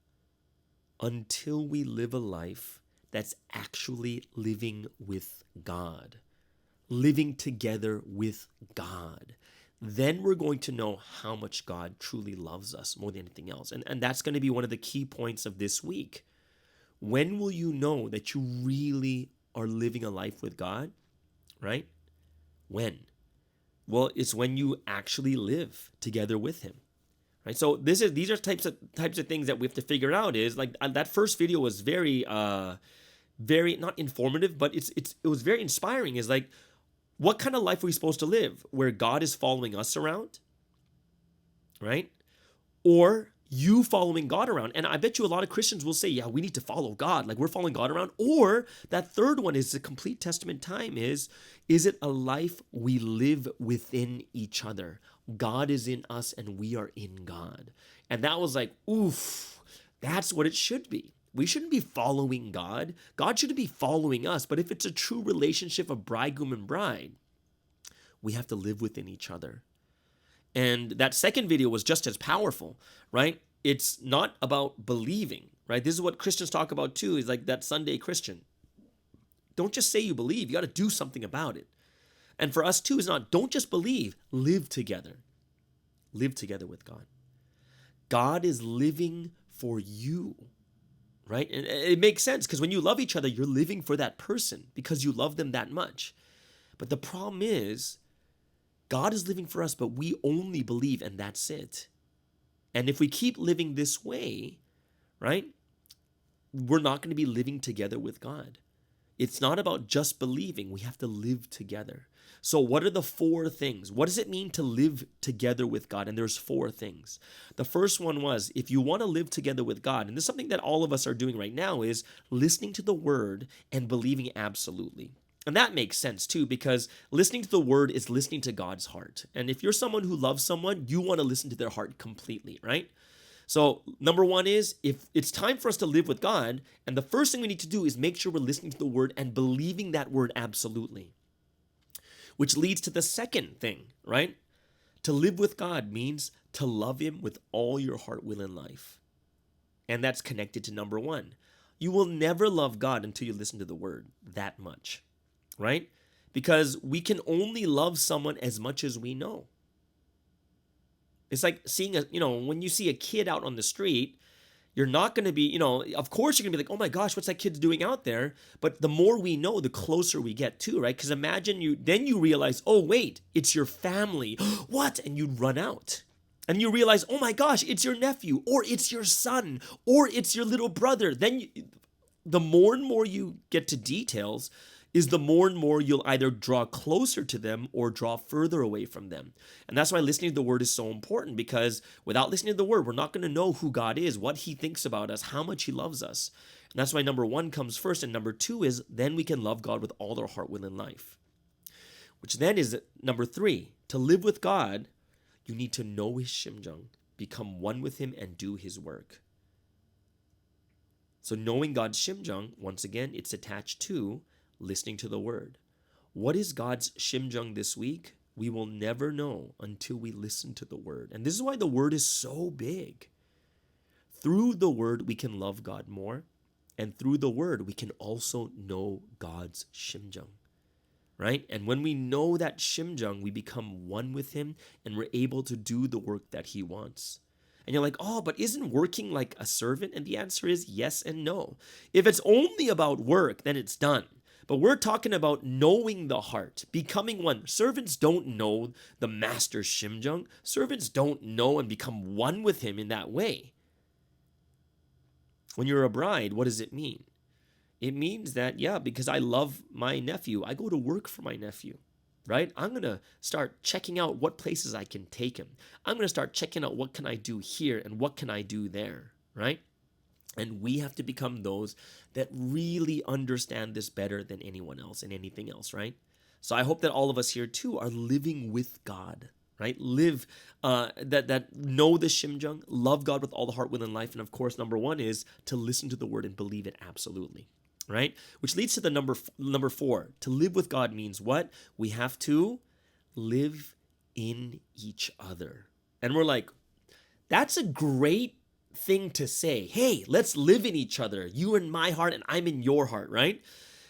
until we live a life that's actually living with God, living together with God. Then we're going to know how much God truly loves us more than anything else. And that's going to be one of the key points of this week. When will you know that you really are living a life with God, right? When? Well, it's when you actually live together with Him, right? So these are types of things that we have to figure out. Is like that first video was very not informative, but it was very inspiring. Is like, what kind of life are we supposed to live? Where God is following us around, right? Or you following God around? And I bet you a lot of Christians will say, yeah, we need to follow God. Like, we're following God around. Or that third one is the complete testament time is it a life we live within each other? God is in us and we are in God. And that was like, oof, that's what it should be. We shouldn't be following God. God shouldn't be following us. But if it's a true relationship of bridegroom and bride, we have to live within each other. And that second video was just as powerful, right? It's not about believing, right? This is what Christians talk about too, is like that Sunday Christian. Don't just say you believe, you got to do something about it. And for us too, it's not, don't just believe, live together. Live together with God. God is living for you, right? And it makes sense because when you love each other, you're living for that person because you love them that much. But the problem is, God is living for us, but we only believe, and that's it. And if we keep living this way, right, we're not going to be living together with God. It's not about just believing. We have to live together. So what are the 4 things? What does it mean to live together with God? And there's 4 things. The first one was, if you want to live together with God, and this is something that all of us are doing right now, is listening to the word and believing absolutely. And that makes sense too, because listening to the word is listening to God's heart. And if you're someone who loves someone, you want to listen to their heart completely, right? So number 1 is, if it's time for us to live with God, and the first thing we need to do is make sure we're listening to the word and believing that word absolutely. Which leads to the second thing, right? To live with God means to love Him with all your heart, will, and life. And that's connected to number 1. You will never love God until you listen to the word that much. Right? Because we can only love someone as much as we know. It's like seeing when you see a kid out on the street, you're not going to be, of course you're going to be like, oh my gosh, what's that kid doing out there? But the more we know, the closer we get to, right? Because imagine then you realize, oh wait, it's your family. What? And you run out. And you realize, oh my gosh, it's your nephew, or it's your son, or it's your little brother. Then the more and more you get to details, is the more and more you'll either draw closer to them or draw further away from them. And that's why listening to the word is so important, because without listening to the word, we're not going to know who God is, what He thinks about us, how much He loves us. And that's why number 1 comes first. And number 2 is, then we can love God with all our heart, will, and life. Which then is number 3. To live with God, you need to know His shimjung, become one with Him, and do His work. So knowing God's shimjung, once again, it's attached to listening to the word. What is God's shimjung this week? We will never know until we listen to the word. And this is why the word is so big. Through the word, we can love God more. And through the word, we can also know God's shimjung. Right? And when we know that shimjung, we become one with Him and we're able to do the work that He wants. And you're like, oh, but isn't working like a servant? And the answer is yes and no. If it's only about work, then it's done. But we're talking about knowing the heart, becoming one. Servants don't know the master's shimjung. Servants don't know and become one with Him in that way. When you're a bride, what does it mean? It means that, yeah, because I love my nephew, I go to work for my nephew, right? I'm going to start checking out what places I can take him. I'm going to start checking out what can I do here and what can I do there, right? And we have to become those that really understand this better than anyone else and anything else, right? So I hope that all of us here too are living with God, right? Live, that know the shimjung, love God with all the heart, will, and life. And of course, number 1 is to listen to the word and believe it absolutely. right? Which leads to the number 4. To live with God means what? We have to live in each other. And we're like, that's a great thing to say. Hey, let's live in each other. You in my heart and I'm in your heart, right?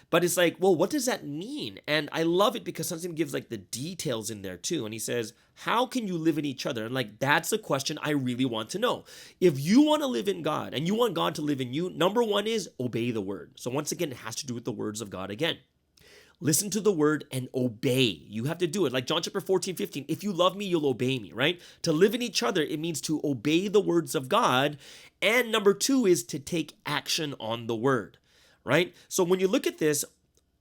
But it's like, well, what does that mean? And I love it because sometimes he gives like the details in there too. And he says, how can you live in each other? And like, that's a question I really want to know. If you want to live in God and you want God to live in you, number 1 is obey the word. So once again, it has to do with the words of God again. Listen to the word and obey. You have to do it. Like John chapter 14:15, if you love me, you'll obey me, right? To live in each other, it means to obey the words of God. And number 2 is to take action on the word, right? So when you look at this,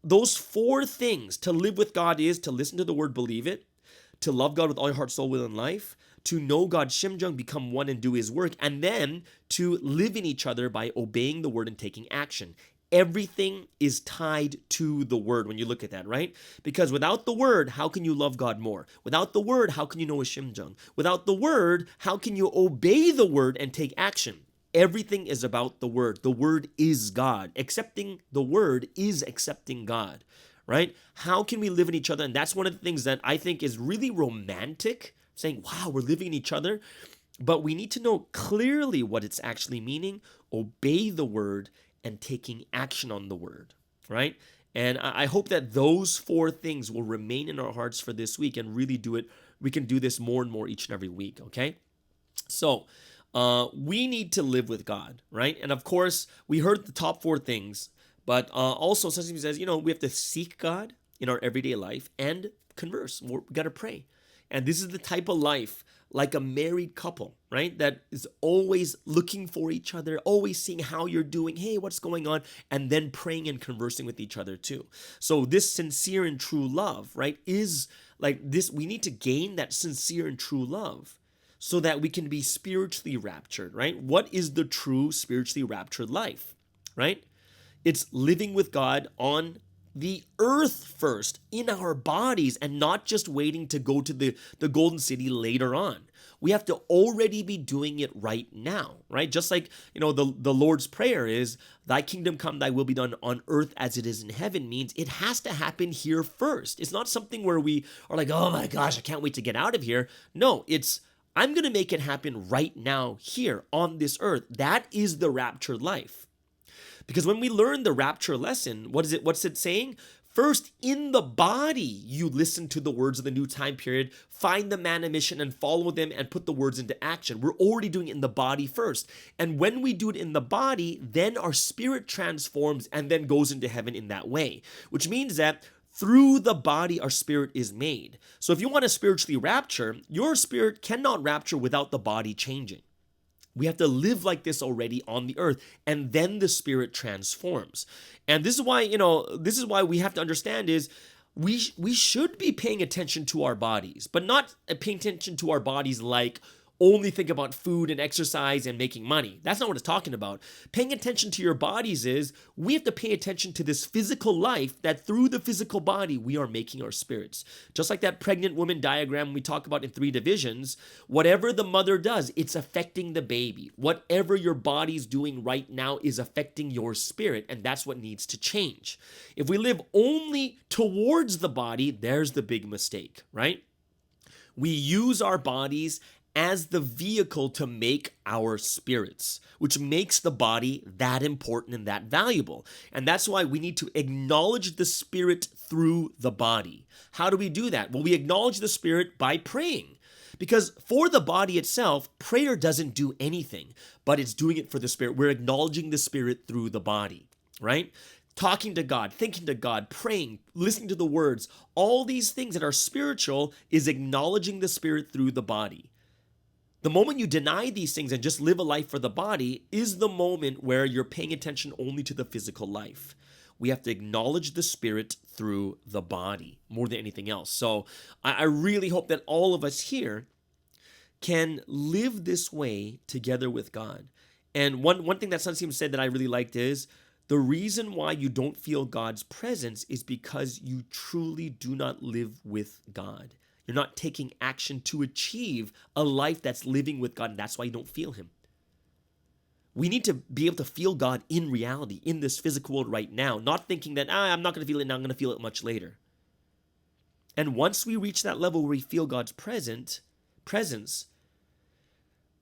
those 4 things to live with God is to listen to the word, believe it, to love God with all your heart, soul, will, and life, to know God, Shimjung, become one and do his work, and then to live in each other by obeying the word and taking action. Everything is tied to the word when you look at that, right? Because without the word, how can you love God more? Without the word, how can you know his Shimjung? Without the word, how can you obey the word and take action? Everything is about the word. The word is God. Accepting the word is accepting God, right? How can we live in each other? And that's one of the things that I think is really romantic, saying, wow, we're living in each other. But we need to know clearly what it's actually meaning, obey the word, and taking action on the word, right? And I hope that those 4 things will remain in our hearts for this week and really do it. We can do this more and more each and every week, okay? So we need to live with God, right? And of course, we heard the top 4 things, but also sometimes he says, we have to seek God in our everyday life and converse. We got to pray. And this is the type of life like a married couple, right? That is always looking for each other, always seeing how you're doing, hey, what's going on, and then praying and conversing with each other too. So this sincere and true love, right, is like this. We need to gain that sincere and true love so that we can be spiritually raptured, right? What is the true spiritually raptured life, right? It's living with God on the earth first, in our bodies, and not just waiting to go to the golden city later on. We have to already be doing it right now, right? Just like, the Lord's Prayer is, thy kingdom come, thy will be done on earth as it is in heaven, means it has to happen here first. It's not something where we are like, oh my gosh, I can't wait to get out of here. No, it's, I'm going to make it happen right now here on this earth. That is the raptured life. Because when we learn the rapture lesson, what's it saying? First, in the body, you listen to the words of the new time period, find the man and mission and follow them and put the words into action. We're already doing it in the body first. And when we do it in the body, then our spirit transforms and then goes into heaven in that way, which means that through the body, our spirit is made. So if you want to spiritually rapture, your spirit cannot rapture without the body changing. We have to live like this already on the earth, and then the spirit transforms. And this is why, we have to understand is we should be paying attention to our bodies, but not paying attention to our bodies like only think about food and exercise and making money. That's not what it's talking about. Paying attention to your bodies is we have to pay attention to this physical life that through the physical body, we are making our spirits. Just like that pregnant woman diagram we talk about in 3 divisions, whatever the mother does, it's affecting the baby. Whatever your body's doing right now is affecting your spirit, and that's what needs to change. If we live only towards the body, there's the big mistake, right? We use our bodies as the vehicle to make our spirits, which makes the body that important and that valuable. And that's why we need to acknowledge the spirit through the body. How do we do that? Well, we acknowledge the spirit by praying. Because for the body itself, prayer doesn't do anything, but it's doing it for the spirit. We're acknowledging the spirit through the body, right? Talking to God, thinking to God, praying, listening to the words, all these things that are spiritual is acknowledging the spirit through the body. The moment you deny these things and just live a life for the body is the moment where you're paying attention only to the physical life. We have to acknowledge the spirit through the body more than anything else. So I really hope that all of us here can live this way together with God. And one thing that Sunseem said that I really liked is, the reason why you don't feel God's presence is because you truly do not live with God. You're not taking action to achieve a life that's living with God, and that's why you don't feel Him. We need to be able to feel God in reality, in this physical world right now, not thinking that, I'm not going to feel it now, I'm going to feel it much later. And once we reach that level where we feel God's presence,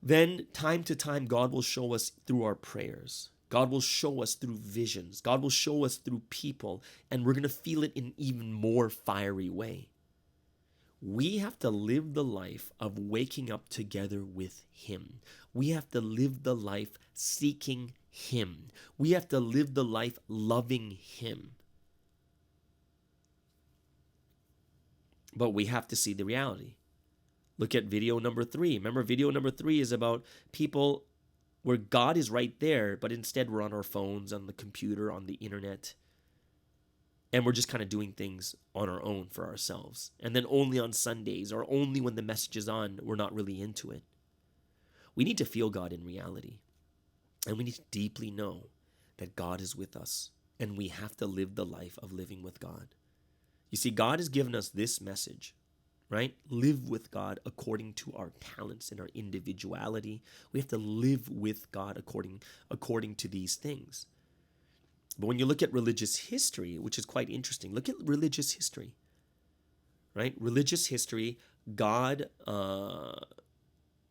then time to time, God will show us through our prayers. God will show us through visions. God will show us through people, and we're going to feel it in an even more fiery way. We have to live the life of waking up together with Him. We have to live the life seeking Him. We have to live the life loving Him. But we have to see the reality. Look at video number 3. Remember, video number 3 is about people where God is right there, but instead we're on our phones, on the computer, on the internet. And we're just kind of doing things on our own for ourselves. And then only on Sundays or only when the message is on, we're not really into it. We need to feel God in reality. And we need to deeply know that God is with us. And we have to live the life of living with God. You see, God has given us this message, right? Live with God according to our talents and our individuality. We have to live with God according to these things. But when you look at religious history, which is quite interesting, look at religious history, right? Religious history, God, when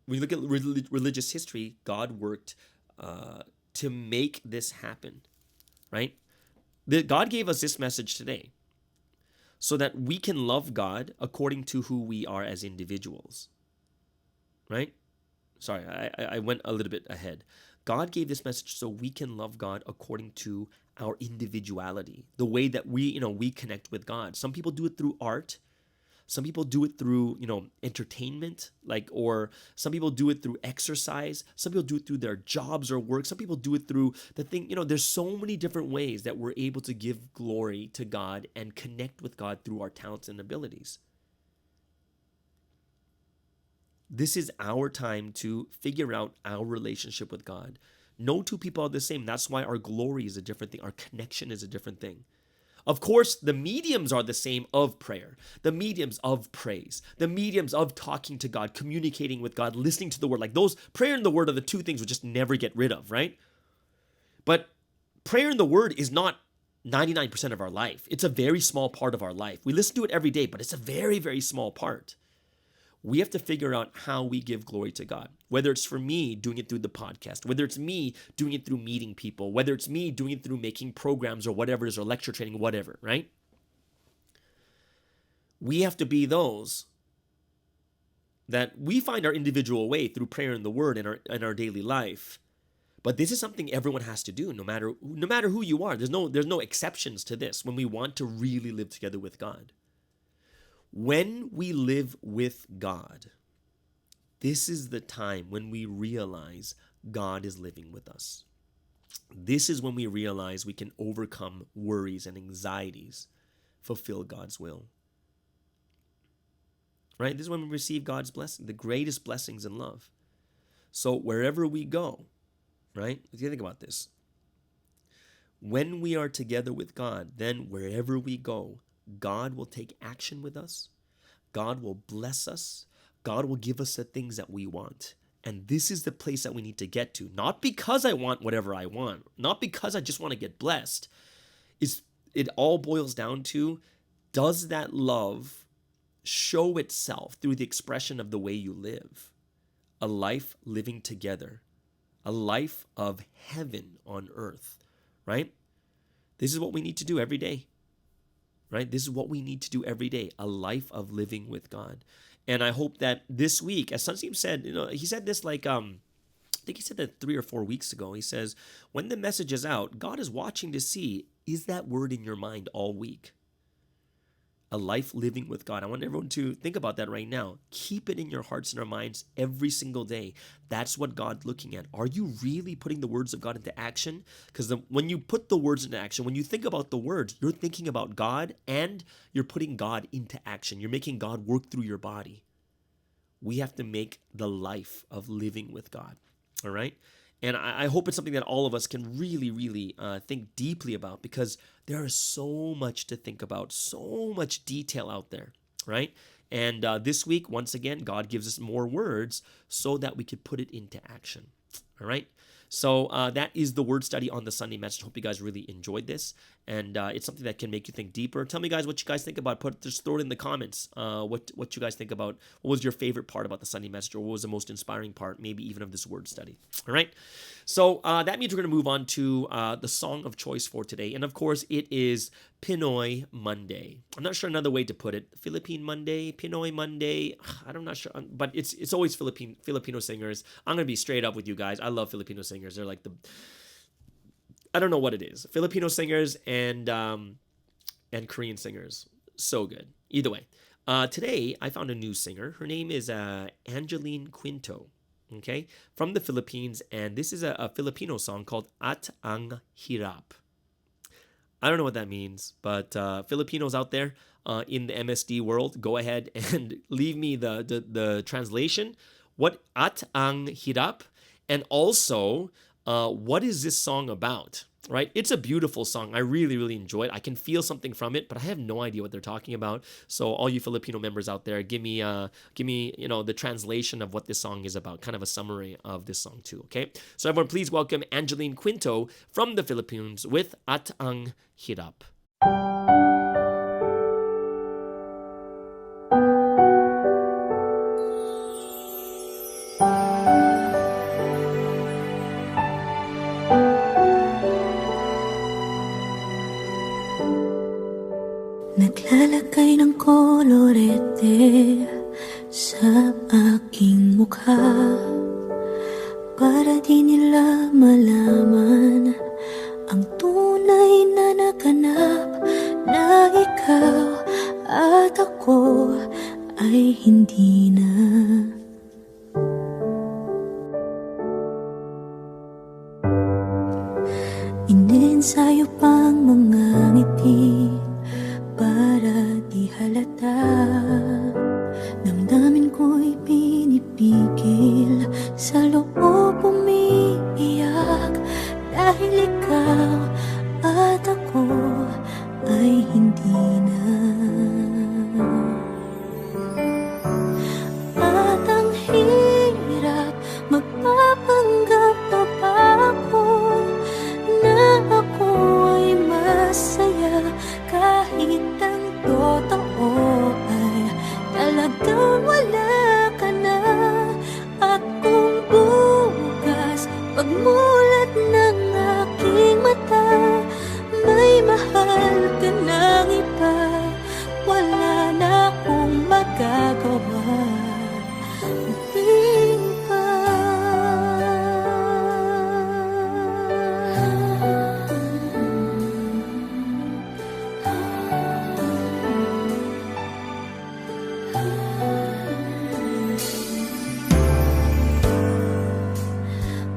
you look at religious history, God worked to make this happen, right? God gave us this message today so that we can love God according to who we are as individuals, right? Sorry, I went a little bit ahead. God gave this message so we can love God according to our individuality, the way that we connect with God. Some people do it through art. Some people do it through, entertainment, or some people do it through exercise. Some people do it through their jobs or work. Some people do it through the thing, there's so many different ways that we're able to give glory to God and connect with God through our talents and abilities. This is our time to figure out our relationship with God. No two people are the same. That's why our glory is a different thing. Our connection is a different thing. Of course, the mediums are the same of prayer, the mediums of praise, the mediums of talking to God, communicating with God, listening to the word. Like those, prayer and the word are the two things we just never get rid of, right? But prayer and the word is not 99% of our life. It's a very small part of our life. We listen to it every day, but it's a very, very small part. We have to figure out how we give glory to God. Whether it's for me doing it through the podcast, whether it's me doing it through meeting people, whether it's me doing it through making programs or whatever it is, or lecture training, whatever, right? We have to be those that we find our individual way through prayer and the word in our daily life. But this is something everyone has to do, no matter who you are. There's no exceptions to this when we want to really live together with God. When we live with God, this is the time when we realize God is living with us. This is when we realize we can overcome worries and anxieties, fulfill God's will. Right? This is when we receive God's blessing, the greatest blessings in love. So wherever we go, right? If you think about this, when we are together with God, then wherever we go, God will take action with us. God will bless us. God will give us the things that we want. And this is the place that we need to get to. Not because I want whatever I want. Not because I just want to get blessed. It all boils down to, does that love show itself through the expression of the way you live? A life living together. A life of heaven on earth. Right? This is what we need to do every day. Right? This is what we need to do every day, a life of living with God. And I hope that this week, as Sunseem said, he said this I think he said that 3 or 4 weeks ago. He says, when the message is out, God is watching to see, is that word in your mind all week? A life living with God. I want everyone to think about that right now. Keep it in your hearts and our minds every single day. That's what God's looking at. Are you really putting the words of God into action? Because when you put the words into action, when you think about the words, you're thinking about God and you're putting God into action. You're making God work through your body. We have to make the life of living with God. All right? And I hope it's something that all of us can really, really think deeply about, because there is so much to think about, so much detail out there, right? And this week, once again, God gives us more words so that we could put it into action, all right? So that is the word study on the Sunday message. Hope you guys really enjoyed this, and it's something that can make you think deeper. Tell me, guys, what you guys think about. Just throw it in the comments. What you guys think about. What was your favorite part about the Sunday message, or what was the most inspiring part, maybe even of this word study? All right. So that means we're going to move on to the song of choice for today, and of course, it is Pinoy Monday. I'm not sure another way to put it. Philippine Monday, Pinoy Monday. I'm not sure, but it's always Filipino singers. I'm gonna be straight up with you guys. I love Filipino singers. They're like I don't know what it is. Filipino singers and Korean singers, so good. Either way, today I found a new singer. Her name is Angeline Quinto. Okay, from the Philippines, and this is a Filipino song called At Ang Hirap. I don't know what that means, but Filipinos out there in the MSD world, go ahead and leave me the translation. What At Ang Hirap, and also what is this song about? Right? It's a beautiful song. I really, really enjoy it. I can feel something from it, but I have no idea what they're talking about. So all you Filipino members out there, give me the translation of what this song is about, kind of a summary of this song too, okay? So everyone, please welcome Angeline Quinto from the Philippines with At Ang Hirap. Naglalagay ng kolorete sa aking mukha para di nila malaman ang tunay na naganap, na ikaw at ako ay hindi na. Inensayo pang mga ngiti para di halata. Damdamin ko'y pinipigil, sa loob umiiyak, dahil ikaw at ako ay hindi na. At ang hirap, magpapanggap pa ba ako na ako ay masaya, kahit ang totoo ay talagang wala ka na. At kung bukas pagmulat ng aking mata, may mahal ka ng iba, wala na akong magagawa. Muling pa.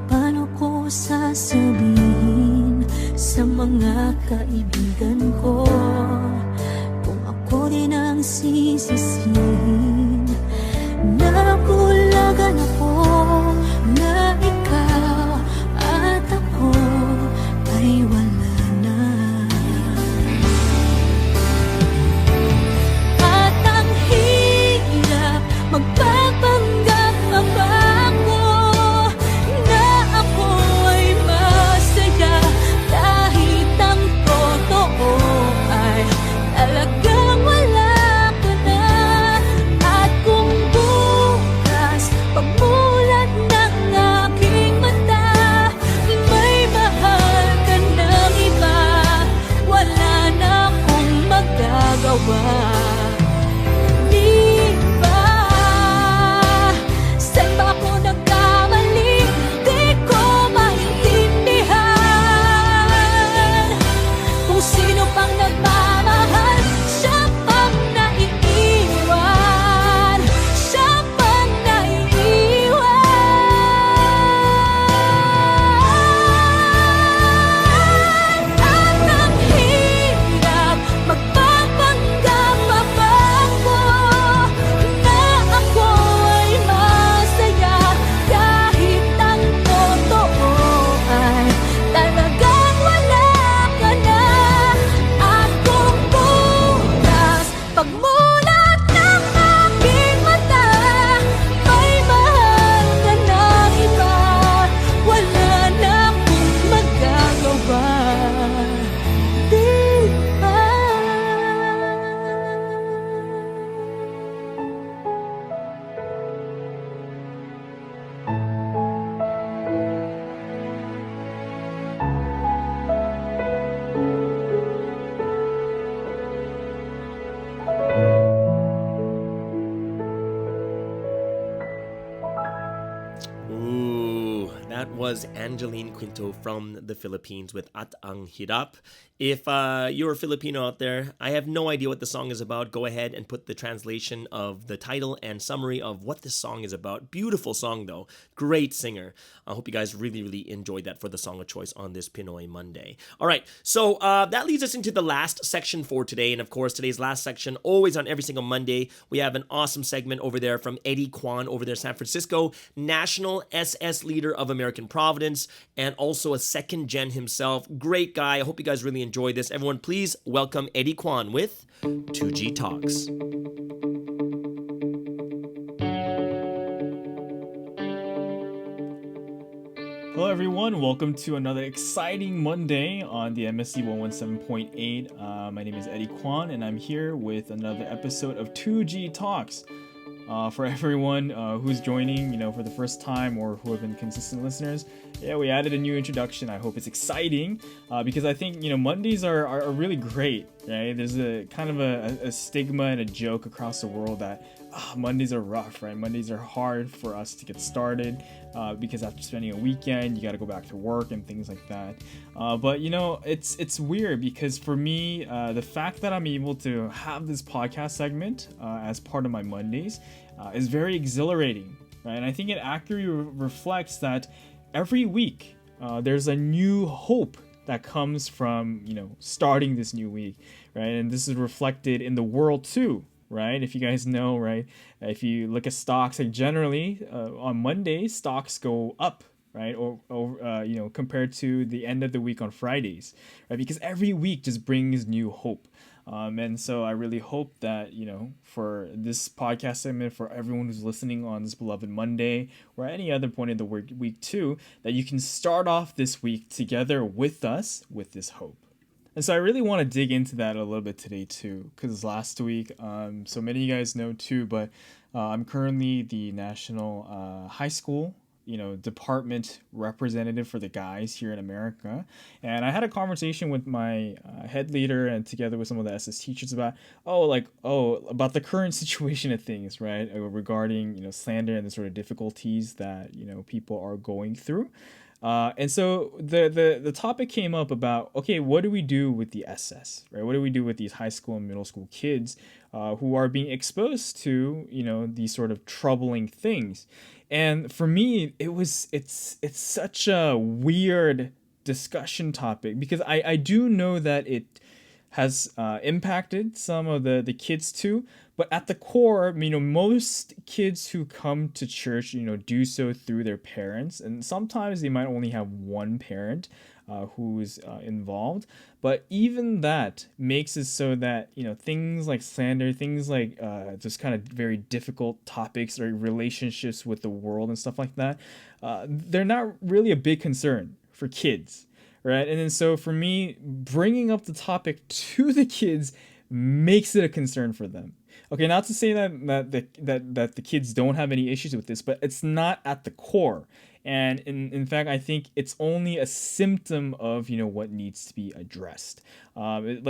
Paano ko sasabihin sa mga kaibigan ko kung ako din ang sisisihin? Nabulagan ako na ikaw at ako ay wala na. At ang hirap, magpapanggap pa ba ako na ako ay masaya, kahit ang totoo ay talagang wala ka na. At kung bukas was Angeline Quinto from the Philippines with At Ang Hirap. If you're a Filipino out there, I have no idea what the song is about. Go ahead and put the translation of the title and summary of what this song is about. Beautiful song though. Great singer. I hope you guys really enjoyed that for the song of choice on this Pinoy Monday. All right, so that leads us into the last section for today. And of course, today's last section, always on every single Monday, we have an awesome segment over there from Eddie Kwan over there, San Francisco, National SS Leader of American Providence, and also a second gen himself. Great guy. I hope you guys really enjoy this. Everyone, please welcome Eddie Kwan with 2G Talks. Hello everyone, welcome to another exciting Monday on the MSD 117.8. My name is Eddie Kwan and I'm here with another episode of 2G Talks. For everyone who's joining, for the first time or who have been consistent listeners, we added a new introduction. I hope it's exciting because I think, Mondays are really great, right? There's a kind of a stigma and a joke across the world that Mondays are rough, right? Mondays are hard for us to get started because after spending a weekend, you got to go back to work and things like that. But it's weird because for me, the fact that I'm able to have this podcast segment as part of my Mondays is very exhilarating, right? And I think it accurately reflects that every week there's a new hope that comes from starting this new week, right? And this is reflected in the world too. Right? If you guys know, right? If you look at stocks, like generally on Mondays, stocks go up, right? Or compared to the end of the week on Fridays, right? Because every week just brings new hope. And so I really hope that, for this podcast segment, for everyone who's listening on this beloved Monday or any other point in the week too, that you can start off this week together with us with this hope. And so I really want to dig into that a little bit today too, because last week, so many of you guys know too, but I'm currently the National High School, department representative for the guys here in America. And I had a conversation with my head leader and together with some of the SS teachers about the current situation of things, right? Regarding, slander and the sort of difficulties that, people are going through. And so the topic came up about, okay, what do we do with the SS, right? What do we do with these high school and middle school kids who are being exposed to, these sort of troubling things? And for me, it's such a weird discussion topic because I do know that it has impacted some of the kids too. But at the core, most kids who come to church, do so through their parents. And sometimes they might only have one parent who's involved. But even that makes it so that, things like slander, things like just kind of very difficult topics or relationships with the world and stuff like that, they're not really a big concern for kids, right? And then so for me, bringing up the topic to the kids makes it a concern for them. Okay, not to say that the kids don't have any issues with this, but it's not at the core. And in fact, I think it's only a symptom of what needs to be addressed. And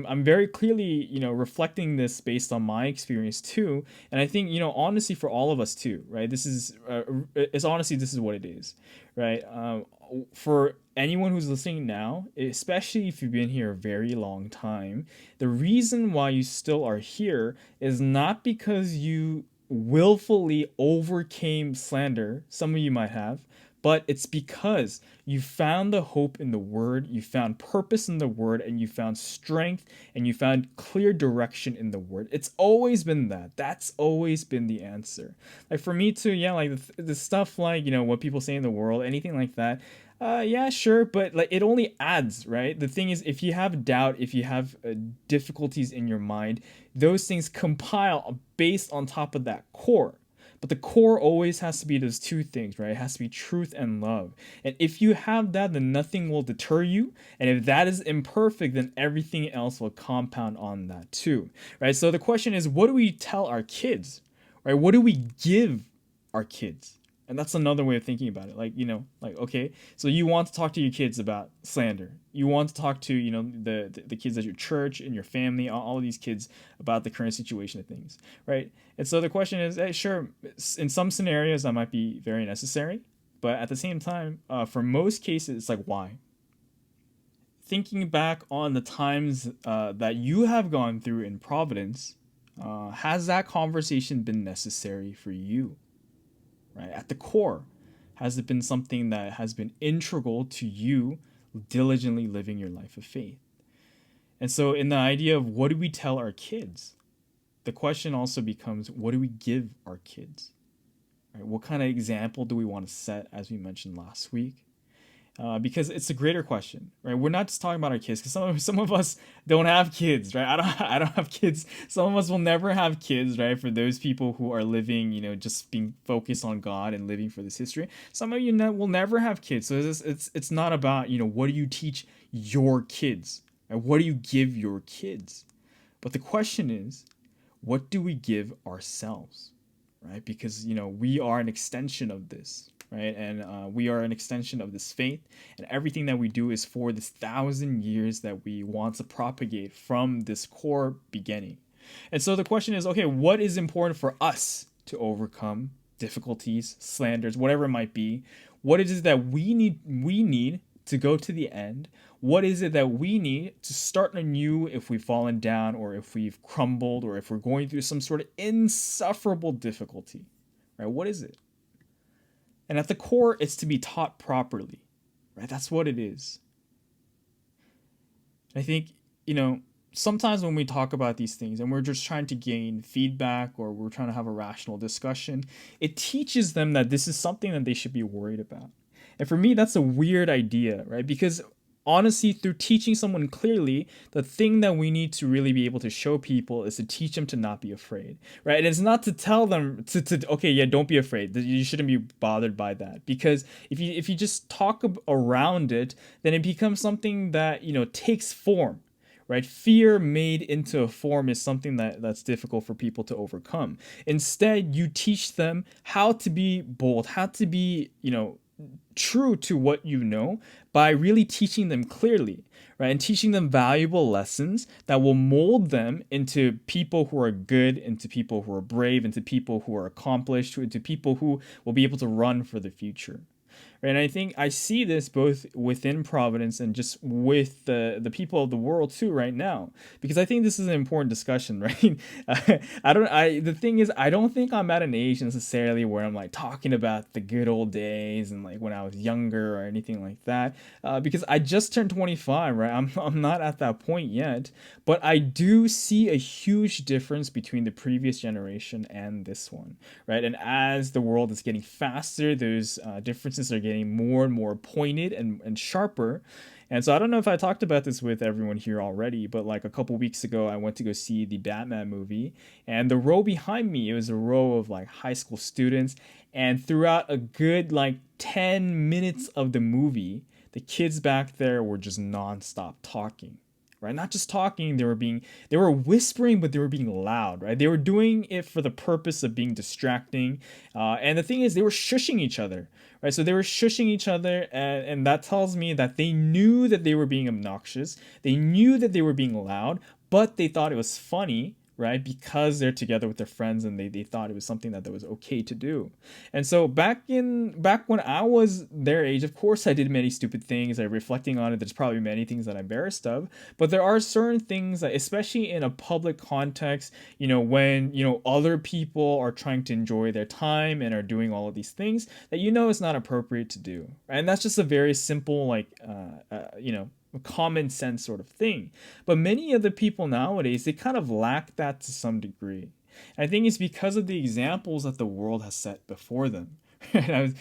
I'm very clearly reflecting this based on my experience too. And I think honestly for all of us too, right? This is this is what it is, right? For anyone who's listening now, especially if you've been here a very long time, the reason why you still are here is not because you willfully overcame slander, some of you might have, but it's because you found the hope in the word, you found purpose in the word, and you found strength, and you found clear direction in the word. It's always been that. That's always been the answer. Like for me too, the stuff like, what people say in the world, anything like that, sure, but it only adds, right? The thing is, if you have doubt, if you have difficulties in your mind, those things compile based on top of that core. But the core always has to be those two things, right? It has to be truth and love. And if you have that, then nothing will deter you. And if that is imperfect, then everything else will compound on that too, right? So the question is, what do we tell our kids, right? What do we give our kids? And that's another way of thinking about it. Okay, so you want to talk to your kids about slander. You want to talk to, the kids at your church and your family, all of these kids about the current situation of things, right? And so the question is, hey, sure, in some scenarios that might be very necessary, But at the same time, for most cases, it's like, why? Thinking back on the times that you have gone through in Providence, has that conversation been necessary for you? Right? At the core, has it been something that has been integral to you diligently living your life of faith? And so, in the idea of what do we tell our kids, the question also becomes, what do we give our kids? Right? What kind of example do we want to set, as we mentioned last week? Because it's a greater question, right? We're not just talking about our kids, because some of us don't have kids, right? I don't have kids. Some of us will never have kids, right? For those people who are living, just being focused on God and living for this history. Some of you will never have kids. So it's not about, what do you teach your kids? Right? What do you give your kids? But the question is, what do we give ourselves, right? Because, we are an extension of this, right? And we are an extension of this faith, and everything that we do is for this 1,000 years that we want to propagate from this core beginning. And so the question is, okay, what is important for us to overcome difficulties, slanders, whatever it might be? What is it that we need to go to the end? What is it that we need to start anew if we've fallen down, or if we've crumbled, or if we're going through some sort of insufferable difficulty, right? What is it? And at the core, it's to be taught properly, right? That's what it is. I think, sometimes when we talk about these things and we're just trying to gain feedback, or we're trying to have a rational discussion, it teaches them that this is something that they should be worried about. And for me, that's a weird idea, right? Because honestly, through teaching someone clearly, the thing that we need to really be able to show people is to teach them to not be afraid, right? And it's not to tell them okay, yeah, don't be afraid. You shouldn't be bothered by that. Because if you just talk around it, then it becomes something that, takes form. Right? Fear made into a form is something that's difficult for people to overcome. Instead, you teach them how to be bold, how to be, true to what you know, by really teaching them clearly, right? And teaching them valuable lessons that will mold them into people who are good, into people who are brave, into people who are accomplished, into people who will be able to run for the future. Right? And I think I see this both within Providence and just with the people of the world too right now, because I think this is an important discussion, right? The thing is, I don't think I'm at an age necessarily where I'm like talking about the good old days and like when I was younger or anything like that, because I just turned 25, right? I'm not at that point yet, but I do see a huge difference between the previous generation and this one, right? And as the world is getting faster, those differences are getting more and more pointed and sharper. And so I don't know if I talked about this with everyone here already, but like a couple weeks ago, I went to go see the Batman movie, and the row behind me, it was a row of like high school students. And throughout a good like 10 minutes of the movie, the kids back there were just nonstop talking. Right? Not just talking, they were whispering, but they were being loud, right? They were doing it for the purpose of being distracting. And the thing is, they were shushing each other, right? So they were shushing each other, and that tells me that they knew that they were being obnoxious. They knew that they were being loud, but they thought it was funny, right? Because they're together with their friends, and they thought it was something that was okay to do. And so back when I was their age, of course I did many stupid things. Reflecting on it, there's probably many things that I'm embarrassed of, but there are certain things that, especially in a public context, when other people are trying to enjoy their time and are doing all of these things that it's not appropriate to do. And that's just a very simple common sense sort of thing. But many of the people nowadays, they kind of lack that to some degree. And I think it's because of the examples that the world has set before them. I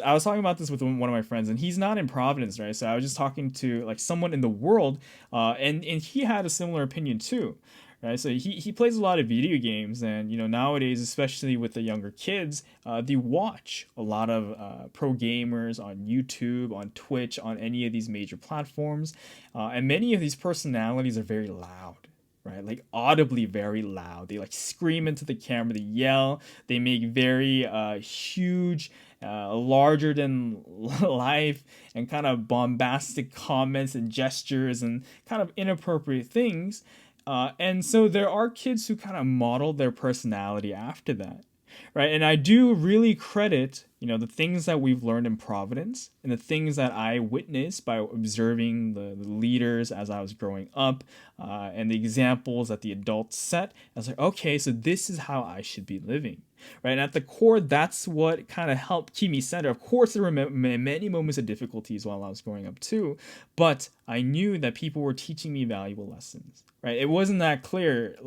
was talking about this with one of my friends, and he's not in Providence, right? So I was just talking to like someone in the world, and he had a similar opinion too. Right, so he plays a lot of video games, and nowadays, especially with the younger kids, they watch a lot of pro gamers on YouTube, on Twitch, on any of these major platforms, and many of these personalities are very loud, right? Like audibly very loud. They like scream into the camera, they yell, they make very huge, larger than life and kind of bombastic comments and gestures and kind of inappropriate things. And so there are kids who kind of model their personality after that. right? And I do really credit, the things that we've learned in Providence and the things that I witnessed by observing the leaders as I was growing up, and the examples that the adults set. I was like, okay, so this is how I should be living, right? And at the core, that's what kind of helped keep me centered. Of course, there were many moments of difficulties while I was growing up too, but I knew that people were teaching me valuable lessons, right? It wasn't that clear,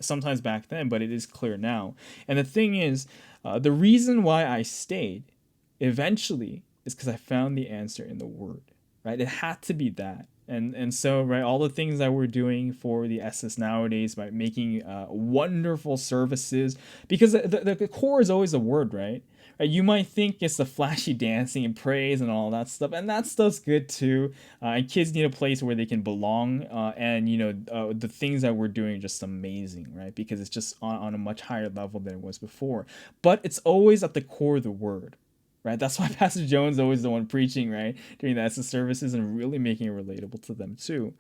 sometimes back then, but it is clear now. And the thing is, the reason why I stayed eventually is because I found the answer in the Word, right? It had to be that. And so, right, all the things that we're doing for the SS nowadays by making wonderful services, because the core is always the Word, right? You might think it's the flashy dancing and praise and all that stuff, and that stuff's good too. And kids need a place where they can belong, and the things that we're doing are just amazing, right? Because it's just on a much higher level than it was before. But it's always at the core of the Word, right? That's why Pastor Jones is always the one preaching, right, during the SS services and really making it relatable to them too.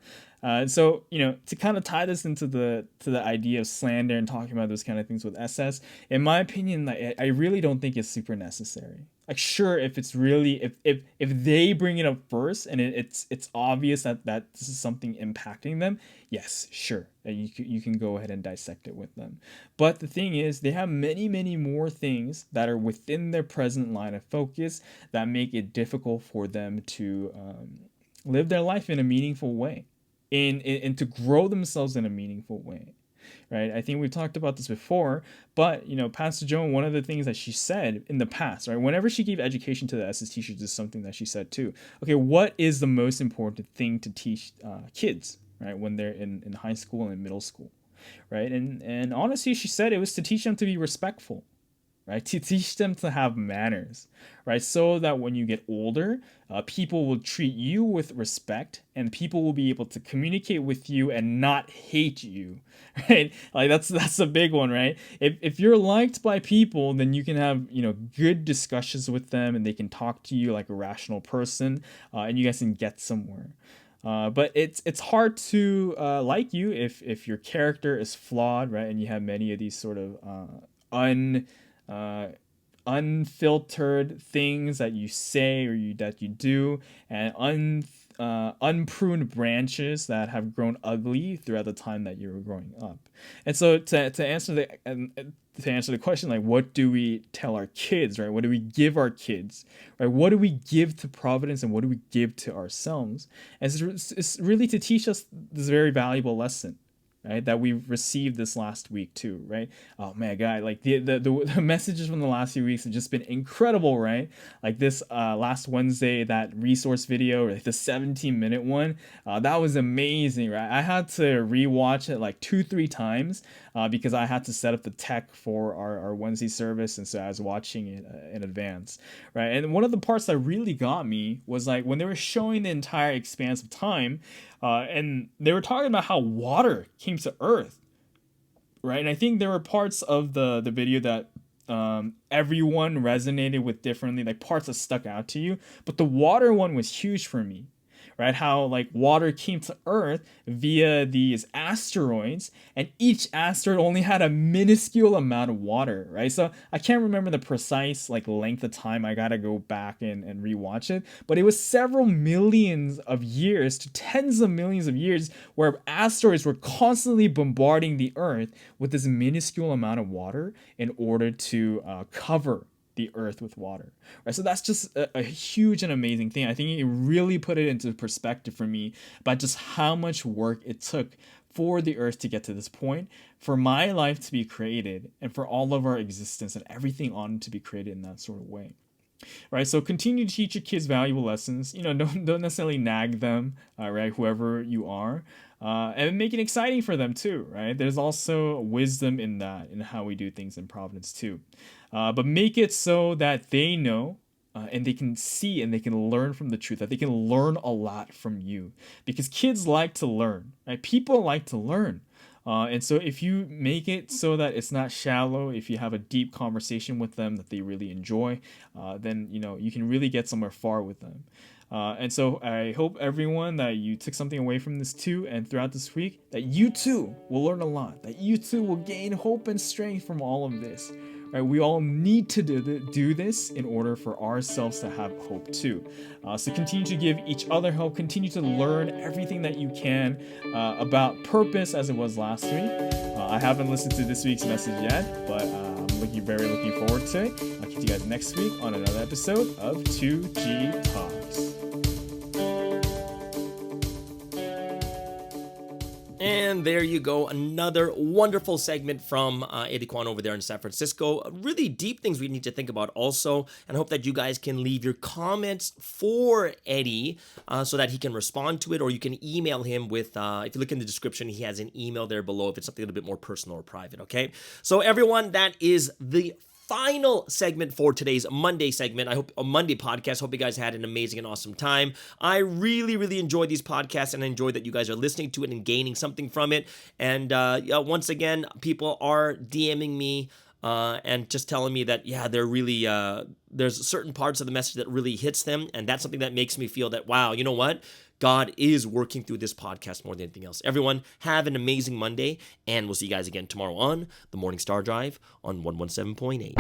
So to kind of tie this into the idea of slander and talking about those kind of things with SS, in my opinion, I really don't think it's super necessary. Like, sure, if it's really if they bring it up first and it's obvious that this is something impacting them, yes, sure, you can go ahead and dissect it with them. But the thing is, they have many more things that are within their present line of focus that make it difficult for them to live their life in a meaningful way, and to grow themselves in a meaningful way. Right? I think we've talked about this before, but Pastor Joan, one of the things that she said in the past, right, whenever she gave education to the SS teachers, is something that she said too. Okay, what is the most important thing to teach kids, right, when they're in high school and middle school, right? And honestly, she said it was to teach them to be respectful, right? To teach them to have manners, right? So that when you get older, people will treat you with respect, and people will be able to communicate with you and not hate you, right? Like that's a big one, right? If you're liked by people, then you can have good discussions with them, and they can talk to you like a rational person, and you guys can get somewhere. But it's hard to like you if your character is flawed, right? And you have many of these sort of unfiltered things that you say or that you do, and unpruned branches that have grown ugly throughout the time that you were growing up. And so to answer the question, like, what do we tell our kids, right? What do we give our kids, right? What do we give to Providence, and what do we give to ourselves? And it's really to teach us this very valuable lesson, right, that we received this last week too, right? Oh man, God, like the messages from the last few weeks have just been incredible, right? Like this last Wednesday, that resource video, or like the 17-minute one, that was amazing, right? I had to rewatch it like 2-3 times because I had to set up the tech for our Wednesday service, and so I was watching it in advance, right? And one of the parts that really got me was like when they were showing the entire expanse of time, and they were talking about how water came to Earth, right? And I think there were parts of the video that everyone resonated with differently, like parts that stuck out to you. But the water one was huge for me, right? How like water came to Earth via these asteroids, and each asteroid only had a minuscule amount of water, right? So I can't remember the precise like length of time. I gotta go back and rewatch it, but it was several millions of years to tens of millions of years where asteroids were constantly bombarding the Earth with this minuscule amount of water in order to cover the Earth with water, right? So that's just a huge and amazing thing. I think it really put it into perspective for me about just how much work it took for the Earth to get to this point, for my life to be created, and for all of our existence and everything on to be created in that sort of way. Right, so continue to teach your kids valuable lessons. Don't necessarily nag them, right? Whoever you are, and make it exciting for them too, right? There's also wisdom in that, in how we do things in Providence too. But make it so that they know, and they can see and they can learn from the truth, that they can learn a lot from you, because kids like to learn, right? People like to learn. And so if you make it so that it's not shallow, if you have a deep conversation with them that they really enjoy, then you can really get somewhere far with them. And so I hope everyone that you took something away from this too, and throughout this week, that you too will learn a lot, that you too will gain hope and strength from all of this, right? We all need to do this in order for ourselves to have hope too. So continue to give each other hope. Continue to learn everything that you can about purpose as it was last week. I haven't listened to this week's message yet, but I'm very looking forward to it. I'll catch you guys next week on another episode of 2G Talks. And there you go, another wonderful segment from Eddie Kwan over there in San Francisco. Really deep things we need to think about also, and I hope that you guys can leave your comments for Eddie so that he can respond to it, or you can email him with, if you look in the description, he has an email there below if it's something a little bit more personal or private, okay? So everyone, that is the final segment for today's Monday segment. I hope a Monday podcast. Hope you guys had an amazing and awesome time. I really enjoy these podcasts, and I enjoy that you guys are listening to it and gaining something from it. And once again, people are DMing me and just telling me that, yeah, they're really, there's certain parts of the message that really hits them. And that's something that makes me feel that, wow, you know what? God is working through this podcast more than anything else. Everyone, have an amazing Monday, and we'll see you guys again tomorrow on the Morning Star Drive on 117.8.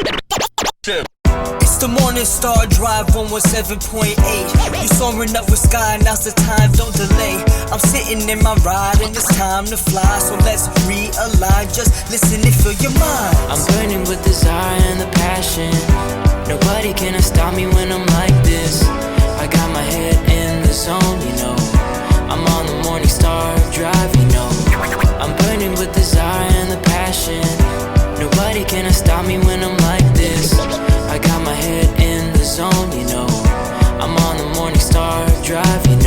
It's the Morning Star Drive 117.8. You soaring up with sky, now's the time, don't delay. I'm sitting in my ride and it's time to fly, so let's realign. Just listen and fill your mind. I'm burning with desire and the passion. Nobody can stop me when I'm like this. I got my head in the zone, you know. I'm on the Morning Star Drive, you know. I'm burning with desire and the passion. Nobody can stop me when I'm like this. I got my head in the zone, you know. I'm on the Morning Star Drive, you know.